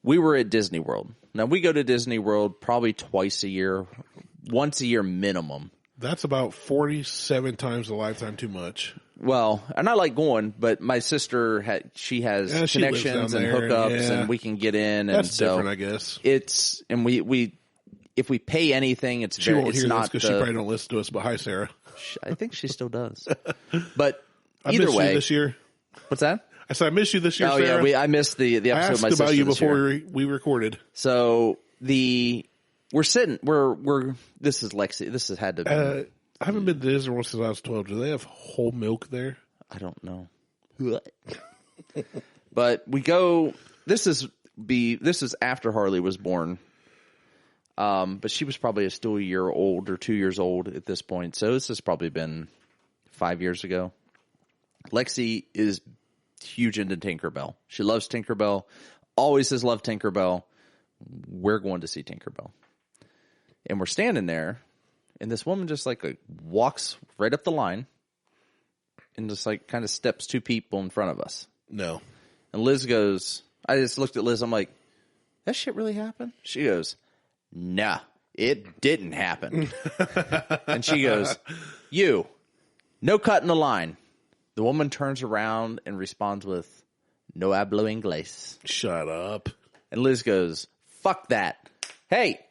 we were at Disney World. Now we go to Disney World probably twice a year, once a year minimum. That's about 47 times a lifetime too much. Well, and I like going, but my sister has connections and hookups, and we can get in. And that's so different, I guess. It's and we if we pay anything, it's She very. won't It's hear not this because she probably don't listen to us. But hi, Sarah. I think she still does. But I either missed way, you this year. What's that? I said I missed you this year. Oh Sarah. yeah, I missed the episode. I asked my about sister you this before year. we recorded. So we're sitting. We're. This is Lexi. This has had to be. I haven't been to Disney World since I was 12. Do they have whole milk there? I don't know. But we go. This is after Harley was born. But she was probably still a year old or 2 years old at this point. So this has probably been 5 years ago. Lexi is huge into Tinkerbell. She loves Tinkerbell. Always has loved Tinkerbell. We're going to see Tinkerbell. And we're standing there. And this woman just like walks right up the line and just like kind of steps 2 people in front of us. No. And Liz goes, I just looked at Liz. I'm like, that shit really happened? She goes, nah, it didn't happen. And she goes, no cut in the line. The woman turns around and responds with, no hablo inglés. Shut up. And Liz goes, fuck that. Hey.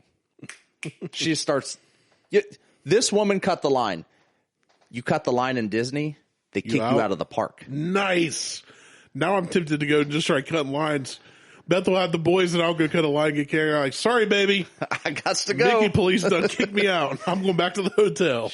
She starts... This woman cut the line. You cut the line in Disney, they kick you out of the park. Nice. Now I'm tempted to go and just try cutting lines. Beth will have the boys and I'll go cut a line and get carried out. Like, sorry, baby. I got to go. Mickey police done kicked me out. I'm going back to the hotel.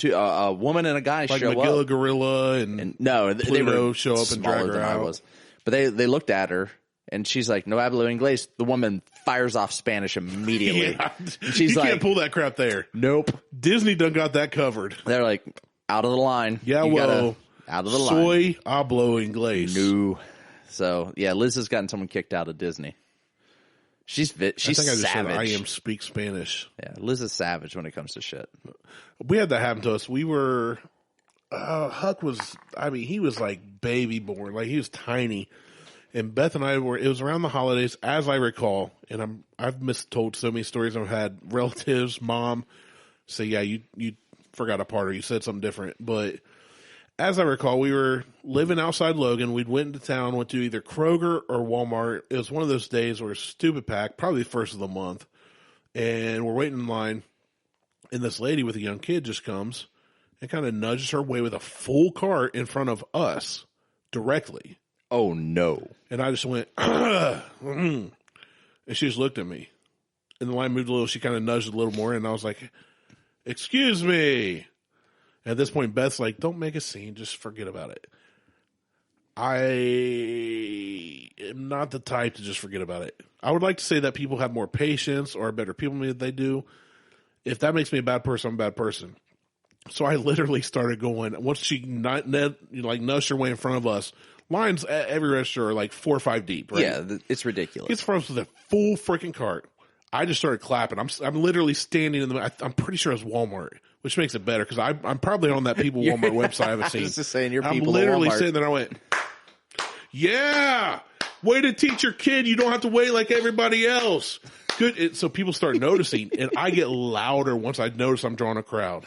A woman and a guy like show Magilla up. Gorilla and No, Pluto they were show up and drag smaller her than I out. was. But they looked at her And she's like, no hablo inglés. The woman fires off Spanish immediately. Yeah. And she's you like, can't pull that crap there. nope. Disney done got that covered. They're like, out of the line. Yeah, You well, gotta- out of the line. Soy hablo inglés. No. So, yeah, Liz has gotten someone kicked out of Disney. She's I think I just said savage. I am speak Spanish. Yeah, Liz is savage when it comes to shit. We had that happen to us. We were, Huck was, he was like baby born. Like, he was tiny. And Beth and I it was around the holidays, as I recall, and I've mistold so many stories. I've had relatives, mom say, yeah, you forgot a part or you said something different. But as I recall, we were living outside Logan. We'd went into town, went to either Kroger or Walmart. It was one of those days where it was stupid packed, probably the first of the month. And we're waiting in line. And this lady with a young kid just comes and kind of nudges her way with a full cart in front of us directly. Oh, no. And I just went, and she just looked at me. And the line moved a little. She kind of nudged a little more. And I was like, excuse me. At this point, Beth's like, don't make a scene. Just forget about it. I am not the type to just forget about it. I would like to say that people have more patience or are better people than they do. If that makes me a bad person, I'm a bad person. So I literally started going, once she nudged her way in front of us, lines at every register are like 4 or 5 deep, right? Yeah, it's ridiculous. It's from with a full freaking cart. I just started clapping. I'm literally standing in the. I'm pretty sure it's Walmart, which makes it better because I'm probably on that People Walmart website I haven't seen. I was just saying, you're I'm people. literally at Walmart. sitting there. I went, yeah, way to teach your kid. You don't have to wait like everybody else. Good. So people start noticing, and I get louder once I notice I'm drawing a crowd.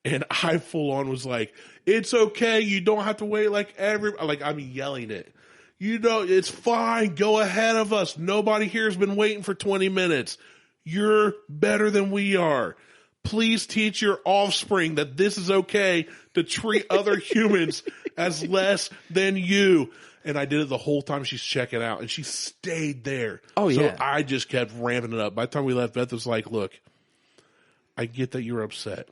And I full on was like, it's okay. You don't have to wait like I'm yelling it. You know, it's fine. Go ahead of us. Nobody here has been waiting for 20 minutes. You're better than we are. Please teach your offspring that this is okay to treat other humans as less than you. And I did it the whole time she's checking out, and she stayed there. Oh, yeah. So I just kept ramping it up. By the time we left, Beth was like, look, I get that you're upset.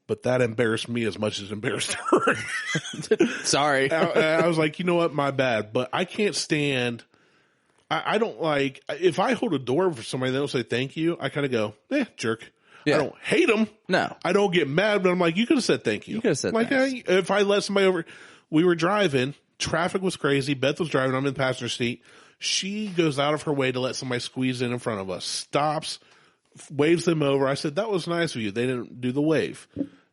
But that embarrassed me as much as it embarrassed her. Sorry. I was like, you know what? My bad. But I can't stand. I don't like. If I hold a door for somebody and they don't say thank you, I kind of go, jerk. Yeah. I don't hate them. No. I don't get mad, but I'm like, you could have said thank you. You could have said like, if I let somebody over, we were driving. Traffic was crazy. Beth was driving. I'm in the passenger seat. She goes out of her way to let somebody squeeze in front of us. Stops, waves them over. I said, that was nice of you. They didn't do the wave.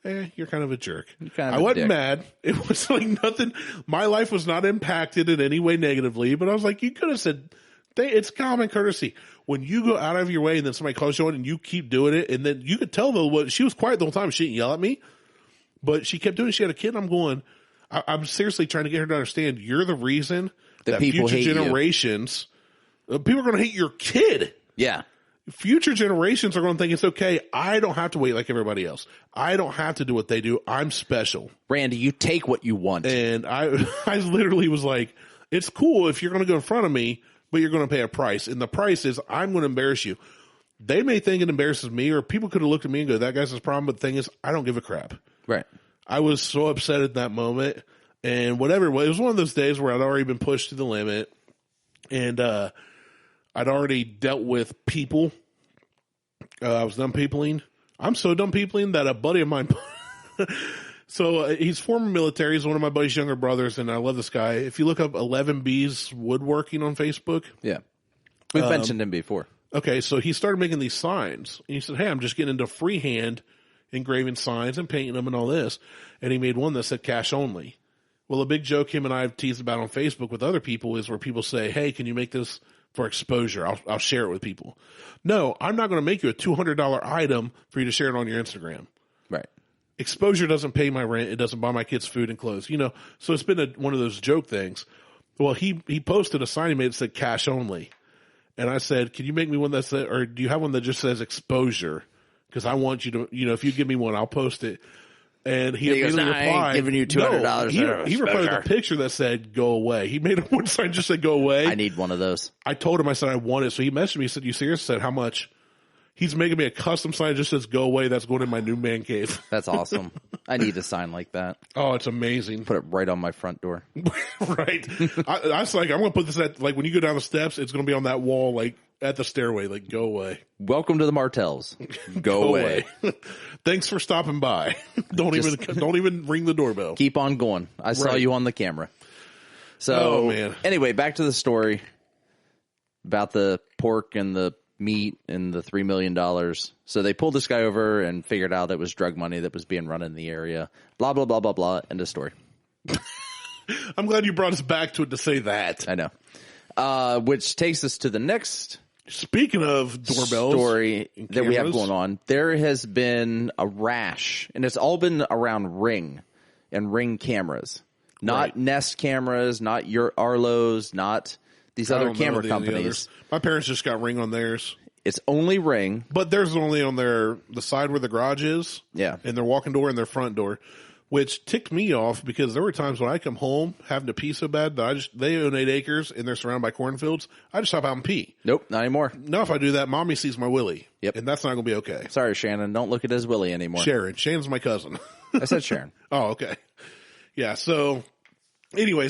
You're kind of a jerk. I wasn't mad. It was like nothing. My life was not impacted in any way negatively, but I was like, you could have said, it's common courtesy. When you go out of your way and then somebody calls you on and you keep doing it, and then you could tell though, she was quiet the whole time. She didn't yell at me, but she kept doing it. She had a kid. And I'm going, I'm seriously trying to get her to understand you're the reason that people future generations, people are going to hate your kid. Yeah. Future generations are going to think it's okay. I don't have to wait like everybody else. I don't have to do what they do. I'm special. Randy, you take what you want. And I literally was like, it's cool if you're going to go in front of me, but you're going to pay a price. And the price is I'm going to embarrass you. They may think it embarrasses me, or people could have looked at me and go, that guy's his problem. But the thing is, I don't give a crap. Right. I was so upset at that moment. And whatever, it was one of those days where I'd already been pushed to the limit. And, I'd already dealt with people. I was done peopling. I'm so done peopling that a buddy of mine, so he's former military. He's one of my buddy's younger brothers, and I love this guy. If you look up 11B's Woodworking on Facebook. Yeah. We've mentioned him before. Okay, so he started making these signs. And he said, hey, I'm just getting into freehand engraving signs and painting them and all this. And he made one that said cash only. Well, a big joke him and I have teased about on Facebook with other people is where people say, hey, can you make this for exposure? I'll share it with people. No, I'm not going to make you a $200 item for you to share it on your Instagram. Right. Exposure doesn't pay my rent. It doesn't buy my kids food and clothes. You know, so it's been one of those joke things. Well, he posted a sign he made that said cash only. And I said, can you make me one that said, or do you have one that just says exposure? Because I want you to, if you give me one, I'll post it. And he immediately replied, I ain't giving you $200. No, he replied with a picture that said, go away. He made one sign just said, go away. I need one of those. I told him, I said, I want it. So he messaged me, he said, you serious? I said, how much? He's making me a custom sign that just says "Go away." That's going in my new man cave. That's awesome. I need a sign like that. Oh, it's amazing. Put it right on my front door. Right. I was like, I'm going to put this at, like, when you go down the steps, it's going to be on that wall, like, at the stairway, like, go away. Welcome to the Martelles. Go away. Thanks for stopping by. Don't even ring the doorbell. Keep on going. I saw you on the camera. So, anyway, back to the story about the pork and the meat and the $3 million. So they pulled this guy over and figured out it was drug money that was being run in the area. Blah, blah, blah, blah, blah. End of story. I'm glad you brought us back to it to say that. I know. Which takes us to the next Speaking of doorbells story that we have going on. There has been a rash, and it's all been around Ring and Ring cameras. Not Nest cameras, not your Arlo's, not these other camera companies. My parents just got Ring on theirs. It's only Ring. But theirs is only on the side where the garage is. Yeah. And their walk-in door and their front door, which ticked me off because there were times when I come home having to pee so bad that they own 8 acres and they're surrounded by cornfields. I just hop out and pee. Nope, not anymore. Now if I do that, mommy sees my willy. Yep. And that's not going to be okay. Sorry, Shannon. Don't look at his willy anymore. Sharon. Shannon's my cousin. I said Sharon. Oh, okay. Yeah, so anyway,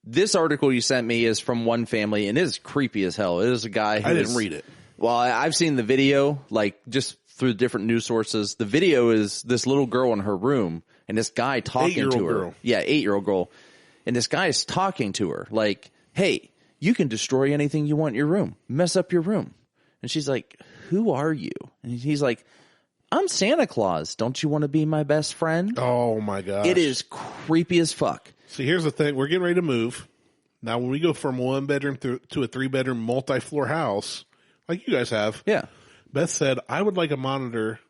this article you sent me is from one family, and it is creepy as hell. It is a guy who I didn't read it. Well, I've seen the video, like, just through different news sources. The video is this little girl in her room, and this guy talking to her. Girl. Yeah, 8-year-old girl. And this guy is talking to her, like, hey, you can destroy anything you want in your room. Mess up your room. And she's like, who are you? And he's like, I'm Santa Claus. Don't you want to be my best friend? Oh, my gosh. It is creepy as fuck. See, here's the thing. We're getting ready to move. Now, when we go from 1-bedroom to a 3-bedroom multi-floor house, like you guys have, yeah, Beth said, I would like a monitor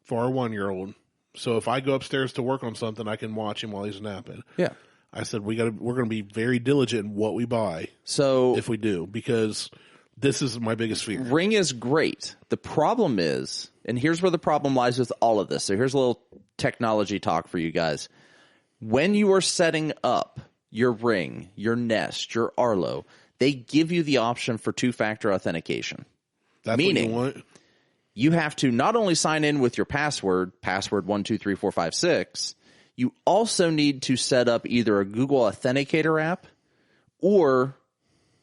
for our 1-year-old. So if I go upstairs to work on something, I can watch him while he's napping. Yeah. I said, we're going to be very diligent in what we buy. So if we do, because this is my biggest fear. Ring is great. The problem is, and here's where the problem lies with all of this. So here's a little technology talk for you guys. When you are setting up your Ring, your Nest, your Arlo, they give you the option for 2-factor authentication. That's Meaning, what you want? You have to not only sign in with your password 123456, you also need to set up either a Google Authenticator app or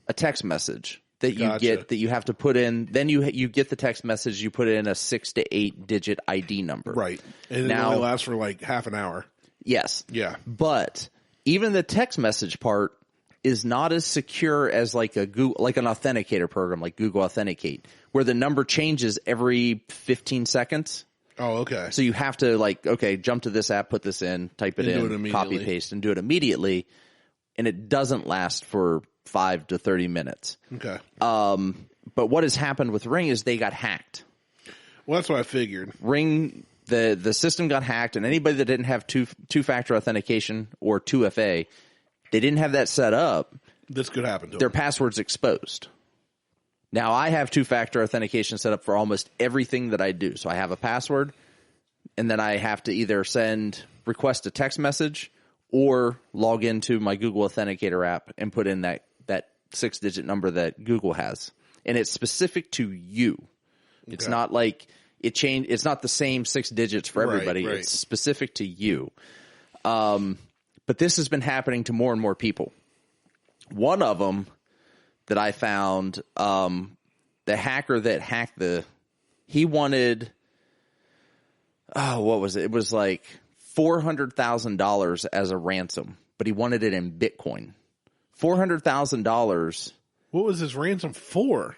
a text message that you get that you have to put in. Then you get the text message, you put in a 6 to 8 digit ID number. Right. And it only lasts for like half an hour. Yes. Yeah. But even the text message part is not as secure as like an authenticator program like Google Authenticate, where the number changes every 15 seconds. Oh, okay. So you have to jump to this app, put this in, type it in, copy paste, and do it immediately. And it doesn't last for 5 to 30 minutes. Okay. But what has happened with Ring is they got hacked. Well, that's what I figured. Ring, the system got hacked, and anybody that didn't have two-factor authentication or 2FA, they didn't have that set up. This could happen to their them. Password's exposed. Now, I have 2-factor authentication set up for almost everything that I do. So I have a password, and then I have to either request a text message or log into my Google Authenticator app and put in that 6-digit number that Google has. And it's specific to you. Okay. It's not like it's not the same 6 digits for everybody. Right. It's specific to you. But this has been happening to more and more people. One of them that I found, the hacker that hacked he wanted, what was it? It was like $400,000 as a ransom, but he wanted it in Bitcoin. $400,000. What was his ransom for?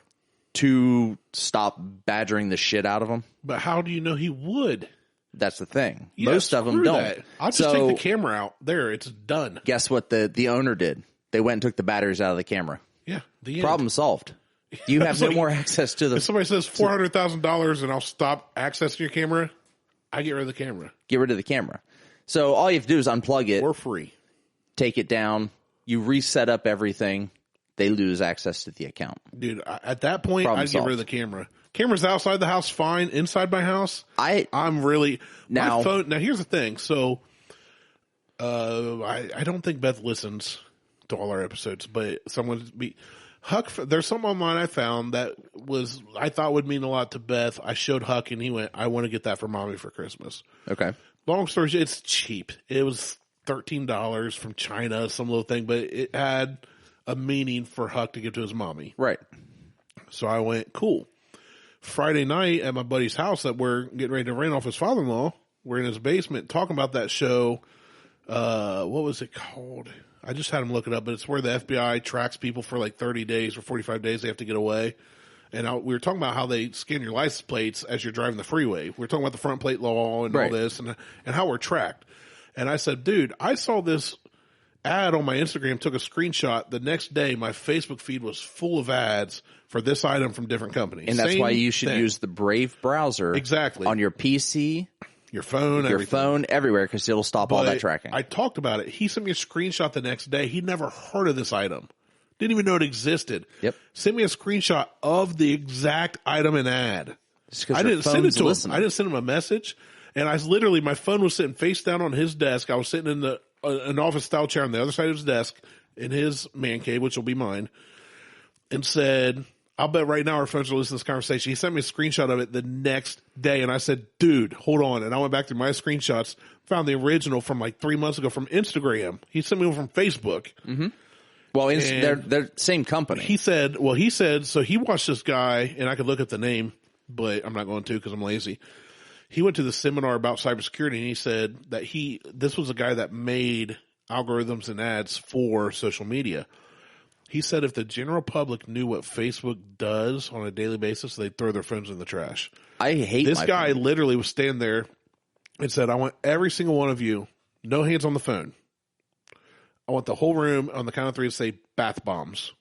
To stop badgering the shit out of him. But how do you know he would? That's the thing. Yeah, most of them don't. That. I'll just take the camera out. There, it's done. Guess what the owner did? They went and took the batteries out of the camera. Yeah. Problem solved. You have no more access to the... If somebody says $400,000 and I'll stop accessing your camera, I get rid of the camera. Get rid of the camera. So all you have to do is unplug it. For free. Take it down. You reset up everything. They lose access to the account. Dude, at that point, I'd get rid of the camera. Camera's outside the house, fine. Inside my house, I'm really... my phone. Now, here's the thing. So, I don't think Beth listens to all our episodes, but Huck, there's something online I found that I thought would mean a lot to Beth. I showed Huck and he went, I want to get that for mommy for Christmas. Okay. Long story short, it's cheap. It was $13 from China, some little thing, but it had a meaning for Huck to give to his mommy. Right. So I went, cool. Friday night at my buddy's house that we're getting ready to rent off his father-in-law, we're in his basement talking about that show. What was it called? I just had him look it up, but it's where the FBI tracks people for like 30 days or 45 days. They have to get away. And we were talking about how they scan your license plates as you're driving the freeway. We were talking about the front plate law and all this and how we're tracked. And I said, dude, I saw this ad on my Instagram, took a screenshot. The next day, my Facebook feed was full of ads for this item from different companies. And that's why you should use the Brave browser. Exactly. On your PC. Your phone, everywhere, because it'll stop all that tracking. I talked about it. He sent me a screenshot the next day. He'd never heard of this item. Didn't even know it existed. Yep. Sent me a screenshot of the exact item and ad. I didn't send it to him. I didn't send him a message. And my phone was sitting face down on his desk. I was sitting in an office style chair on the other side of his desk in his man cave, which will be mine, and said, I'll bet right now our phones are listening to this conversation. He sent me a screenshot of it the next day, and I said, dude, hold on. And I went back through my screenshots, found the original from like 3 months ago from Instagram. He sent me one from Facebook. Mm-hmm. Well, they're same company. He said, so he watched this guy, and I could look at the name, but I'm not going to because I'm lazy. He went to the seminar about cybersecurity, and he said that this was a guy that made algorithms and ads for social media. He said if the general public knew what Facebook does on a daily basis, they'd throw their phones in the trash. I hate this guy. Literally was standing there and said, I want every single one of you, no hands on the phone. I want the whole room on the count of three to say bath bombs.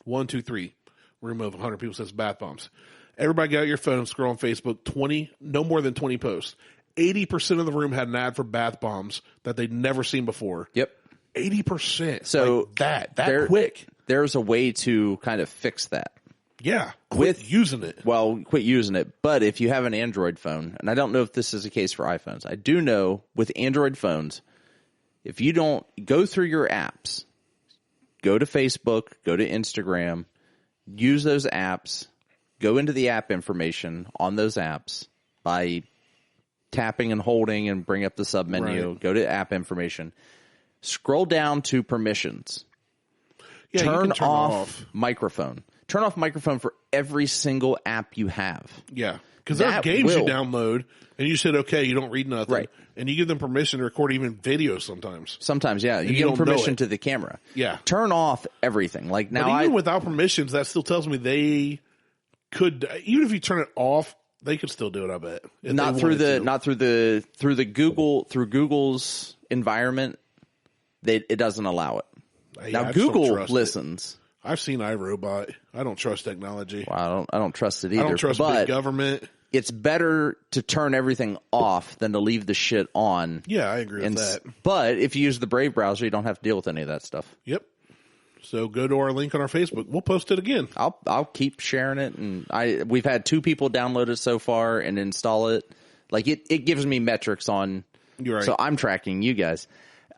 1, 2, 3. Room of 100 people says bath bombs. Everybody get out your phone, scroll on Facebook, no more than 20 posts. 80% of the room had an ad for bath bombs that they'd never seen before. Yep. 80%. So like that quick. There's a way to kind of fix that. Yeah. Quit using it. Well, quit using it. But if you have an Android phone, and I don't know if this is the case for iPhones, I do know with Android phones, if you don't go through your apps, go to Facebook, go to Instagram, use those apps, go into the app information on those apps by tapping and holding and bring up the submenu, go to app information, scroll down to permissions. Yeah, turn off microphone. Turn off microphone for every single app you have. Yeah. Because there's games you download and you said, okay, you don't read nothing. Right. And you give them permission to record even video sometimes. Sometimes, yeah. You give them permission to the camera. Yeah. Turn off everything. Like now, but even without permissions, that still tells me they could, even if you turn it off, they could still do it, I bet. Through Google's environment, it doesn't allow it. Yeah, now Google listens. I've seen iRobot. I don't trust technology. Well, I don't trust it either. I don't trust big government. It's better to turn everything off than to leave the shit on. Yeah, I agree with that. But if you use the Brave browser, you don't have to deal with any of that stuff. Yep. So go to our link on our Facebook. We'll post it again. I'll keep sharing it, and we've had 2 people download it so far and install it. Like it gives me metrics on. You're right. So I'm tracking you guys.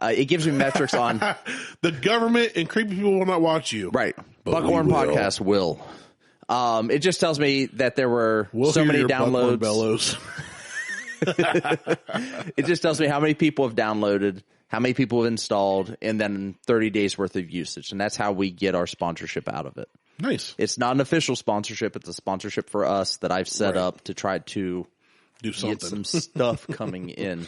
It gives me metrics on the government and creepy people will not watch you. Right. Buckhorn podcast will. It just tells me that there were so many downloads. Bellows. It just tells me how many people have downloaded, how many people have installed, and then 30 days worth of usage. And that's how we get our sponsorship out of it. Nice. It's not an official sponsorship. It's a sponsorship for us that I've set up to try to do something. Get some stuff coming in.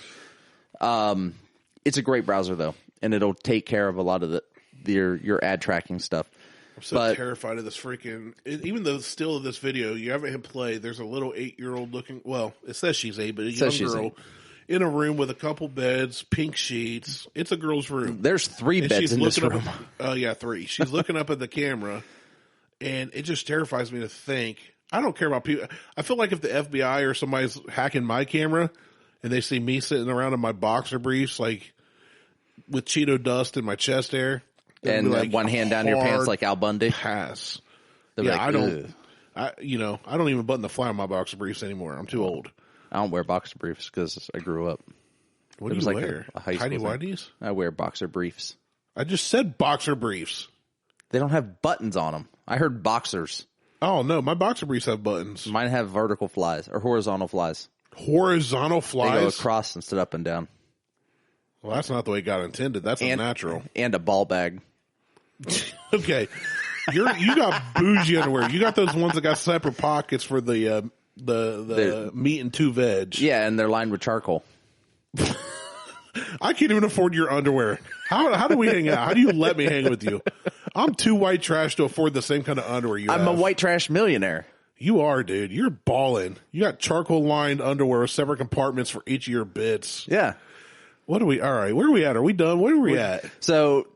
It's a great browser though, and it'll take care of a lot of your ad tracking stuff. I'm so terrified of this freaking. Even though still this video, you haven't hit play. There's a little 8-year-old looking. Well, it says she's 8, but a young girl in a room with a couple beds, pink sheets. It's a girl's room. There's 3 beds in this room. Oh yeah, 3. She's looking up at the camera, and it just terrifies me to think. I don't care about people. I feel like if the FBI or somebody's hacking my camera, and they see me sitting around in my boxer briefs, like with Cheeto dust in my chest hair. And like one hand down your pants like Al Bundy. Pass. Yeah, I don't even button the fly on my boxer briefs anymore. I'm too old. I don't wear boxer briefs because I grew up. What do you wear? A high school whities? I wear boxer briefs. I just said boxer briefs. They don't have buttons on them. I heard boxers. Oh, no. My boxer briefs have buttons. Mine have vertical flies or horizontal flies. Horizontal flies? They go across instead of up and down. Well, that's not the way God intended. That's unnatural. And a ball bag. Okay. You got bougie underwear. You got those ones that got separate pockets for the meat and 2 veg. Yeah, and they're lined with charcoal. I can't even afford your underwear. How do we hang out? How do you let me hang with you? I'm too white trash to afford the same kind of underwear you have. I'm a white trash millionaire. You are, dude. You're balling. You got charcoal lined underwear with separate compartments for each of your bits. Yeah. All right, where are we at? Are we done? Where are we at? So,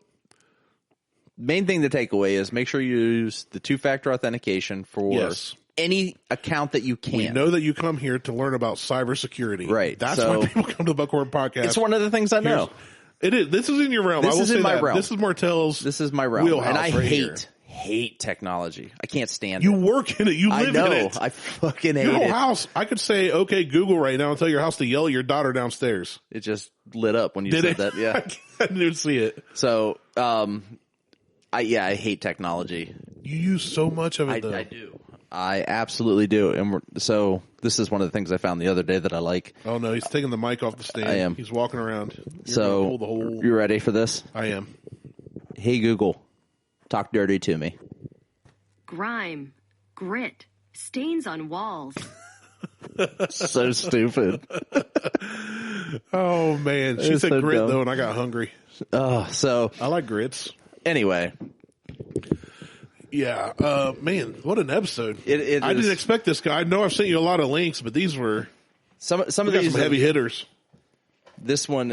main thing to take away is make sure you use the 2-factor authentication for any account that you can. We know that you come here to learn about cybersecurity. Right. That's why people come to the Buckhorn podcast. It's one of the things I know. It is. This is in your realm. This is in my realm. This is Martelle's. This is my realm. Wheelhouse and I right hate technology. I can't stand it. You work in it. You live in it. I fucking hate your whole it. house. I could say, okay, Google right now and tell your house to yell at your daughter downstairs. It just lit up when you said that. Yeah. I didn't even see it. So, I hate technology. You use so much of it, though. I do. I absolutely do. And so this is one of the things I found the other day that I like. Oh, no. He's taking the mic off the stand. I am. He's walking around. So you ready for this? I am. Hey, Google, talk dirty to me. Grime, grit, stains on walls. So stupid. Oh, man. She said so grit, dumb. Though, and I got hungry. So I like grits. Anyway. Yeah, man, what an episode! I didn't expect this guy. I know I've sent you a lot of links, but these were some of these heavy hitters. This one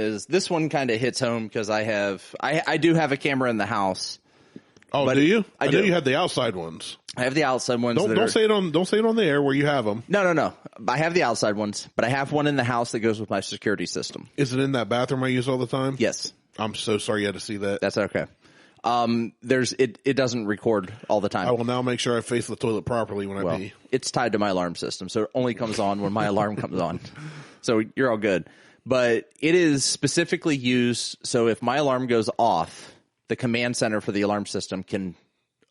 kind of hits home because I do have a camera in the house. Oh, do you? I know you have the outside ones. I have the outside ones. Don't say it on the air where you have them. No. I have the outside ones, but I have one in the house that goes with my security system. Is it in that bathroom I use all the time? Yes. I'm so sorry you had to see that. That's okay. It doesn't record all the time. I will now make sure I face the toilet properly when I pee. It's tied to my alarm system, so it only comes on when my alarm comes on. So you're all good. But it is specifically used so if my alarm goes off, the command center for the alarm system can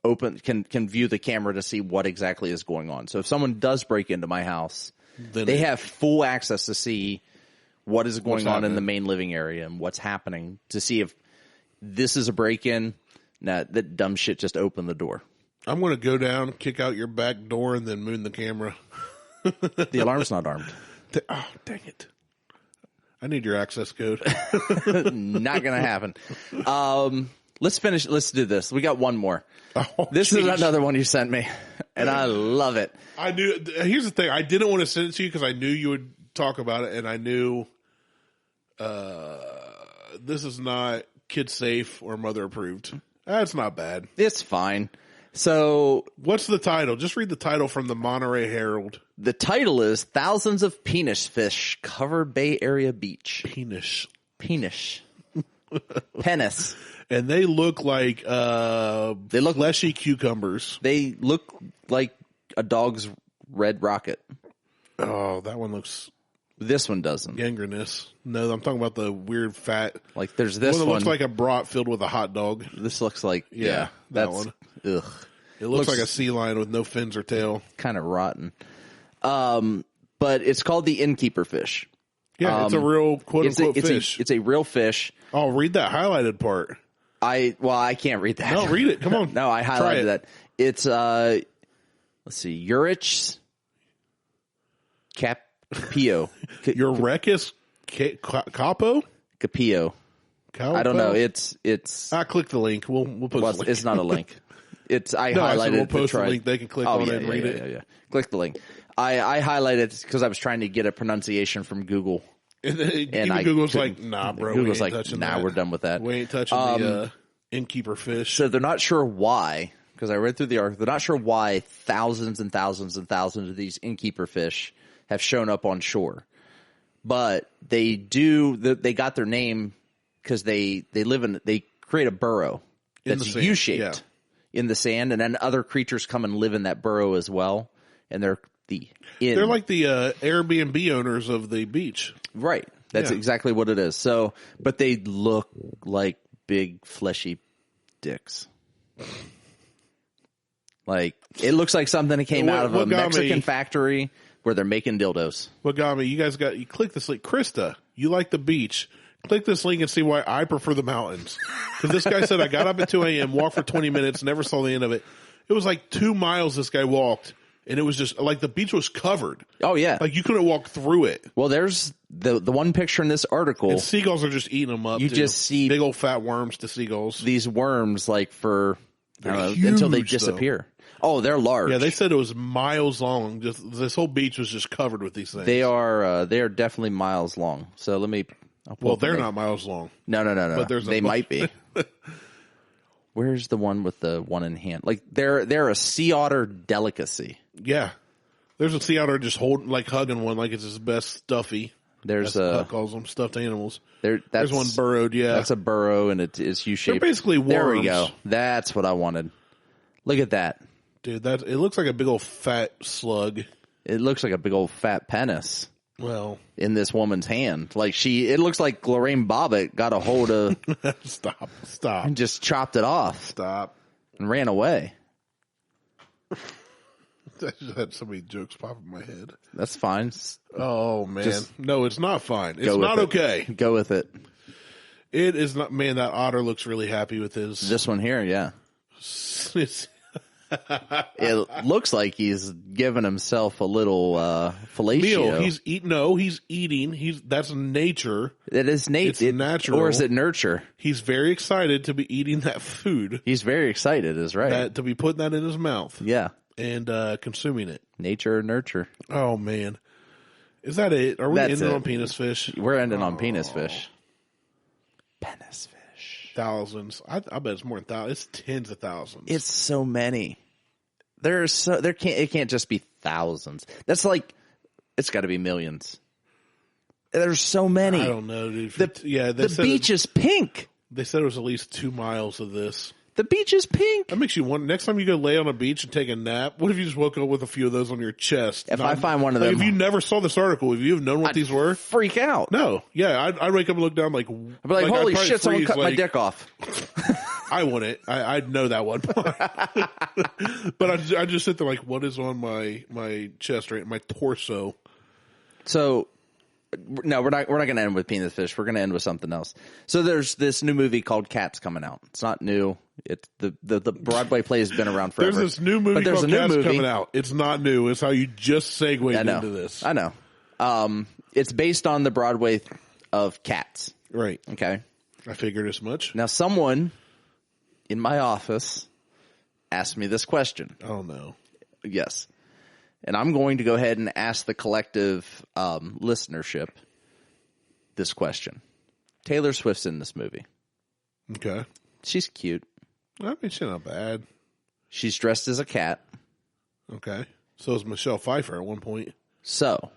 view the camera to see what exactly is going on. So if someone does break into my house, they have full access to see what is going on in the main living area and what's happening to see if this is a break-in. Nah, that dumb shit just opened the door. I'm going to go down, kick out your back door, and then moon the camera. The alarm's not armed. Oh, dang it. I need your access code. Not going to happen. Let's finish. Let's do this. We got one more. Oh, this is another one you sent me, and I love it. I knew. Here's the thing. I didn't want to send it to you because I knew you would talk about it, and I knew this is not kid safe or mother approved. That's not bad. It's fine. So, what's the title? Just read the title from the Monterey Herald. The title is "Thousands of Penis Fish Cover Bay Area Beach." Penis. Penis. And they look like fleshy cucumbers. They look like a dog's red rocket. Oh, that one looks. This one doesn't. Gangrenous. No, I'm talking about the weird fat. Like there's this one. Looks like a brat filled with a hot dog. This looks like that one. Ugh. It looks like a sea lion with no fins or tail. Kind of rotten. But it's called the innkeeper fish. Yeah, it's a real quote unquote fish. It's a real fish. Oh, read that highlighted part. I can't read that. No, read it. Come on. No, I highlighted that. It's let's see, Urich Capio. Eurychus Capo? Capio. I don't know. It's. I click the link. We'll post the link. It's not a link. I highlighted. We'll post the link. They can click on it and read it. Yeah. Click the link. I highlighted because I was trying to get a pronunciation from Google. And Google's like, nah, bro. Google's like, nah, we're done with that. We ain't touching the innkeeper fish. So they're not sure why, because I read through the article, they're not sure why thousands and thousands and thousands of these innkeeper fish have shown up on shore. But they got their name because they create a burrow that's U-shaped in the sand, and then other creatures come and live in that burrow as well. And they're like the Airbnb owners of the beach. Right. That's exactly what it is. So, but they look like big fleshy dicks. Like, it looks like something that came out of a Mexican factory where they're making dildos. What got me? You click this link. Krista, you like the beach. Click this link and see why I prefer the mountains. Because this guy said I got up at 2 a.m., walked for 20 minutes, never saw the end of it. It was like 2 miles this guy walked, and it was just like the beach was covered. Oh, yeah. Like you couldn't walk through it. Well, there's the one picture in this article. And seagulls are just eating them up. You just see big old fat worms to seagulls. These worms, like for until they disappear. Though. Oh, they're large. Yeah, they said it was miles long. Just this whole beach was just covered with these things. They are definitely miles long. So let me. Well, they're not miles long. No. But they might be. Where's the one with the one in hand? Like they're a sea otter delicacy. Yeah, there's a sea otter just hugging one like it's his best stuffy. There's Huck calls them stuffed animals. There's one burrowed. Yeah, that's a burrow and it's U-shaped. They're basically worms. There we go. That's what I wanted. Look at that. Dude, it looks like a big old fat slug. It looks like a big old fat penis. Well, in this woman's hand. It looks like Lorraine Bobbitt got a hold of. Stop. And just chopped it off. Stop. And ran away. I just had so many jokes pop in my head. That's fine. Oh, man. No, it's not fine. It's not okay. Go with it. It is not. Man, that otter looks really happy with his. This one here, yeah. It looks like he's giving himself a little fellatio. Meal. He's eating. That's nature. It is nature. It's natural. Or is it nurture? He's very excited to be eating that food. He's very excited, is right. To be putting that in his mouth. Yeah. And consuming it. Nature or nurture. Oh, man. Is that it? Are we ending on penis fish? We're ending on penis fish. Penis fish. Thousands. I bet it's more than thousands. It's tens of thousands. It's so many. It can't just be thousands. That's like, it's got to be millions. There's so many. I don't know, dude. The beach is pink. They said it was at least 2 miles of this. The beach is pink. That makes you wonder. Next time you go lay on a beach and take a nap, what if you just woke up with a few of those on your chest? If I find one of them. If you never saw this article, if you have known what these were? Freak out. No. Yeah, I'd wake up and look down like... I'd be like, holy shit, someone cut my dick off. I wouldn't. I'd know that one. But I just sit there like, what is on my chest, right? My torso. So... No, we're not going to end with penis fish. We're going to end with something else. So there's this new movie called Cats coming out. It's not new. It's the Broadway play has been around forever. There's this new movie called Cats coming out. It's not new. It's how you just segued into this. I know. It's based on the Broadway of Cats. Right. Okay. I figured as much. Now, someone in my office asked me this question. Oh, no. Yes. And I'm going to go ahead and ask the collective listenership this question. Taylor Swift's in this movie. Okay. She's cute. I mean, she's not bad. She's dressed as a cat. Okay. So is Michelle Pfeiffer at one point. So,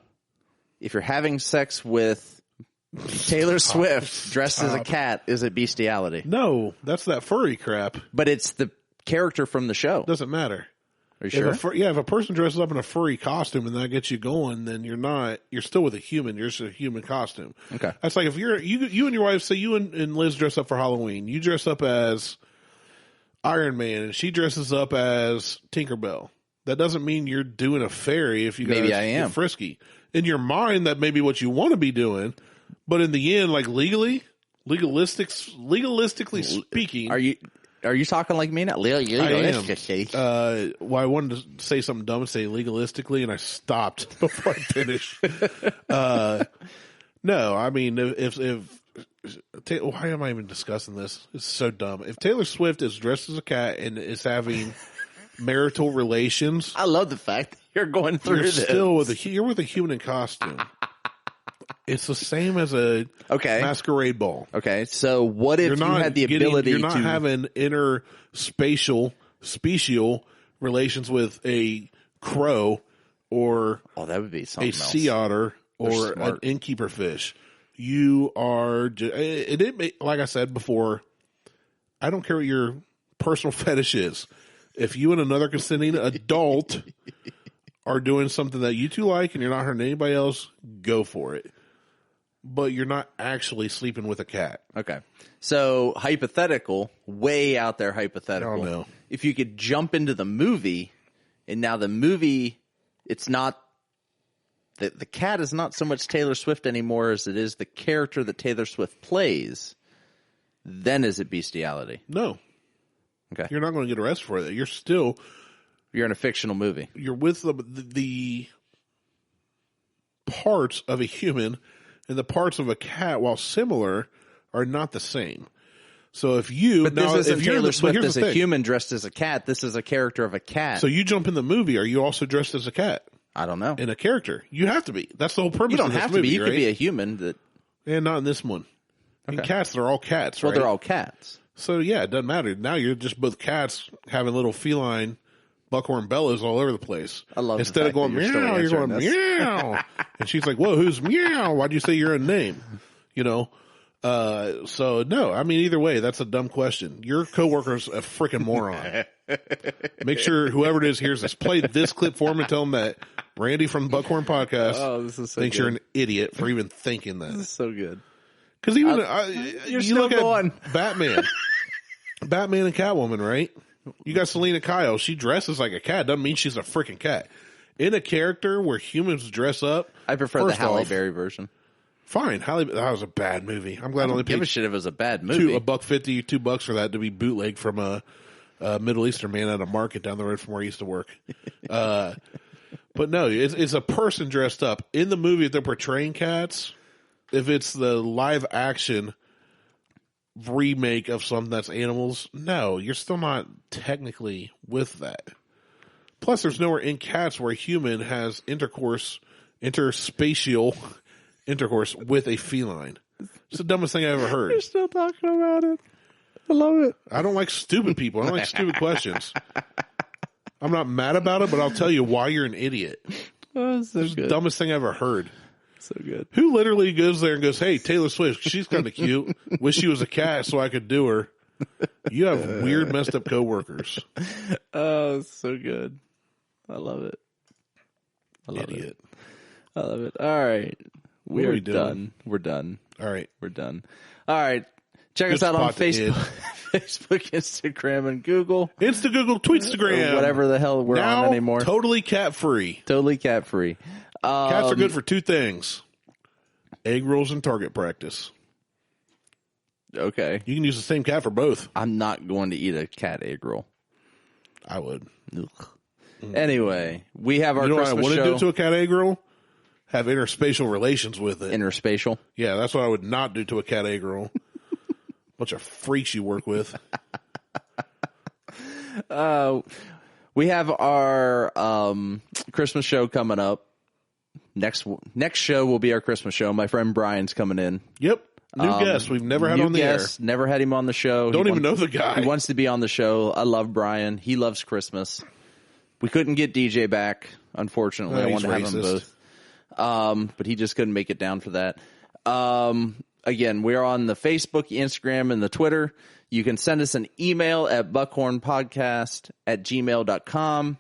if you're having sex with Taylor Swift dressed as a cat, is it bestiality? No, that's that furry crap. But it's the character from the show. Doesn't matter. Are you sure? If a person dresses up in a furry costume and that gets you going, then you're still with a human. You're just a human costume. Okay. That's like if you and your wife, say you and Liz dress up for Halloween. You dress up as Iron Man and she dresses up as Tinkerbell. That doesn't mean you're doing a fairy if you guys get frisky. In your mind, that may be what you want to be doing, but in the end, like legalistically speaking, Are you talking like me now? I am. Well, I wanted to say something dumb and say legalistically, and I stopped before I finished. No, I mean, why am I even discussing this? It's so dumb. If Taylor Swift is dressed as a cat and is having marital relations, I love the fact that you're going through this. You're with a human in costume. It's the same as a masquerade ball. Okay, so what if you had the ability You're not having special relations with a crow or that would be something a sea otter or an innkeeper fish. You are like I said before, I don't care what your personal fetish is. If you and another consenting adult are doing something that you two like and you're not hurting anybody else, go for it. but you're not actually sleeping with a cat. Okay. So hypothetical, way out there hypothetical. Oh, no. If you could jump into the movie, and now the movie, it's not, the cat is not so much Taylor Swift anymore as it is the character that Taylor Swift plays, then is it bestiality? No. Okay. You're not going to get arrested for that. You're in a fictional movie. You're with the parts of a human and the parts of a cat, while similar, are not the same. So if you... But now, this isn't if you're Taylor Swift as a thing. human dressed as a cat. This is a character of a cat. So you jump in the movie, are you also dressed as a cat? I don't know. In a character. You have to be. That's the whole purpose You don't of this have movie, to be. You right? could be a human. That And not in this one. In Okay. cats, they're all cats, Well, right? they're all cats. So yeah, it doesn't matter. Now you're just both cats having little feline Buckhorn bellows all over the place. I love the Instead of fact that going you're still meow, you're going answering this. meow. And she's like, whoa, who's meow? Why'd you say your own name? You know? So no, I mean, either way, that's a dumb question. Your coworker's a freaking moron. Make sure whoever it is hears this. Play this clip for him and tell him that Randy from the Buckhorn podcast this is so thinks you're an idiot for even thinking that. so good. Because even You're you still look going. at Batman, Batman and Catwoman, right? You got Selena Kyle. She dresses like a cat. Doesn't mean she's a freaking cat. In a character where humans dress up, I prefer the first Halle off, Berry version. Fine, Halle. That was a bad movie. I'm glad I only Give a paid shit if it was a bad movie. $1.50, $2 for that to be bootleg from a Middle Eastern man at a market down the road from where I used to work. But no, it's a person dressed up in the movie. If they're portraying cats, if it's the live action remake of something that's animals, no, you're still not technically with that. Plus, there's nowhere in Cats where a human has interspatial intercourse with a feline. It's the dumbest thing I ever heard. You're still talking about it. I love it. I don't like stupid people. I don't like stupid questions. I'm not mad about it, but I'll tell you why you're an idiot. Oh, so It's the good. dumbest thing I ever heard. So good. Who literally goes there and goes, hey, Taylor Swift, she's kind of cute. Wish she was a cat so I could do her. You have weird, messed up coworkers. Oh, so good. I love it. I love Idiot. it. I love it. All right. What are we doing? done. We're done. All right. We're done. All right. Check Good us out on spot to end. Facebook, Facebook, Instagram, and Google. Insta, Google, Tweetstagram. Or whatever the hell we're now, on anymore. Totally cat free. Totally cat free. Cats are good for two things: egg rolls and target practice. Okay. You can use the same cat for both. I'm not going to eat a cat egg roll. I would. Ugh. Anyway, we have our You know what I Christmas wouldn't show. do to a cat egg roll? Have interspatial relations with it. Interspatial. Yeah, that's what I would not do to a cat egg roll. Bunch of freaks you work with. We have our Christmas show coming up. Next show will be our Christmas show. My friend Brian's coming in. Yep. New guest we've never had on the air. Never had him on the show. Don't even know the guy. He wants to be on the show. I love Brian. He loves Christmas. We couldn't get DJ back, unfortunately. Oh, I wanted to have he's them racist. both. But he just couldn't make it down for that. Again, we're on the Facebook, Instagram, and the Twitter. You can send us an email at buckhornpodcast@gmail.com.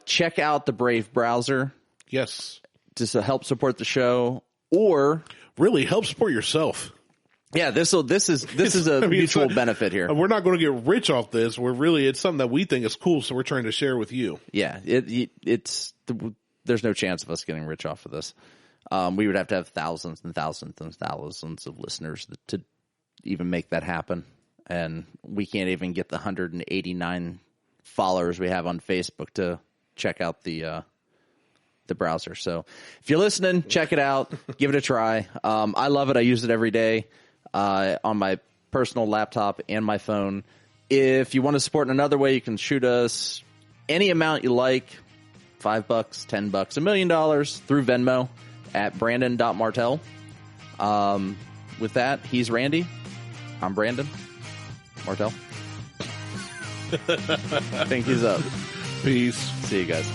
Check out the Brave browser Yes. to help support the show. Or, Really, help support yourself. yeah, this is a I mean, mutual it's not- benefit here. We're not going to get rich off this. It's something that we think is cool, so we're trying to share with you. Yeah, there's no chance of us getting rich off of this. We would have to have thousands and thousands and thousands of listeners to even make that happen. And we can't even get the 189 followers we have on Facebook to check out the browser. So if you're listening, check it out. Give it a try. I love it. I use it every day on my personal laptop and my phone. If you want to support in another way, you can shoot us any amount you like. $5, $10, $1 million through Venmo at Brandon-Martelle. With that, he's Randy. I'm Brandon. Martelle. I think he's up. Peace. See you guys.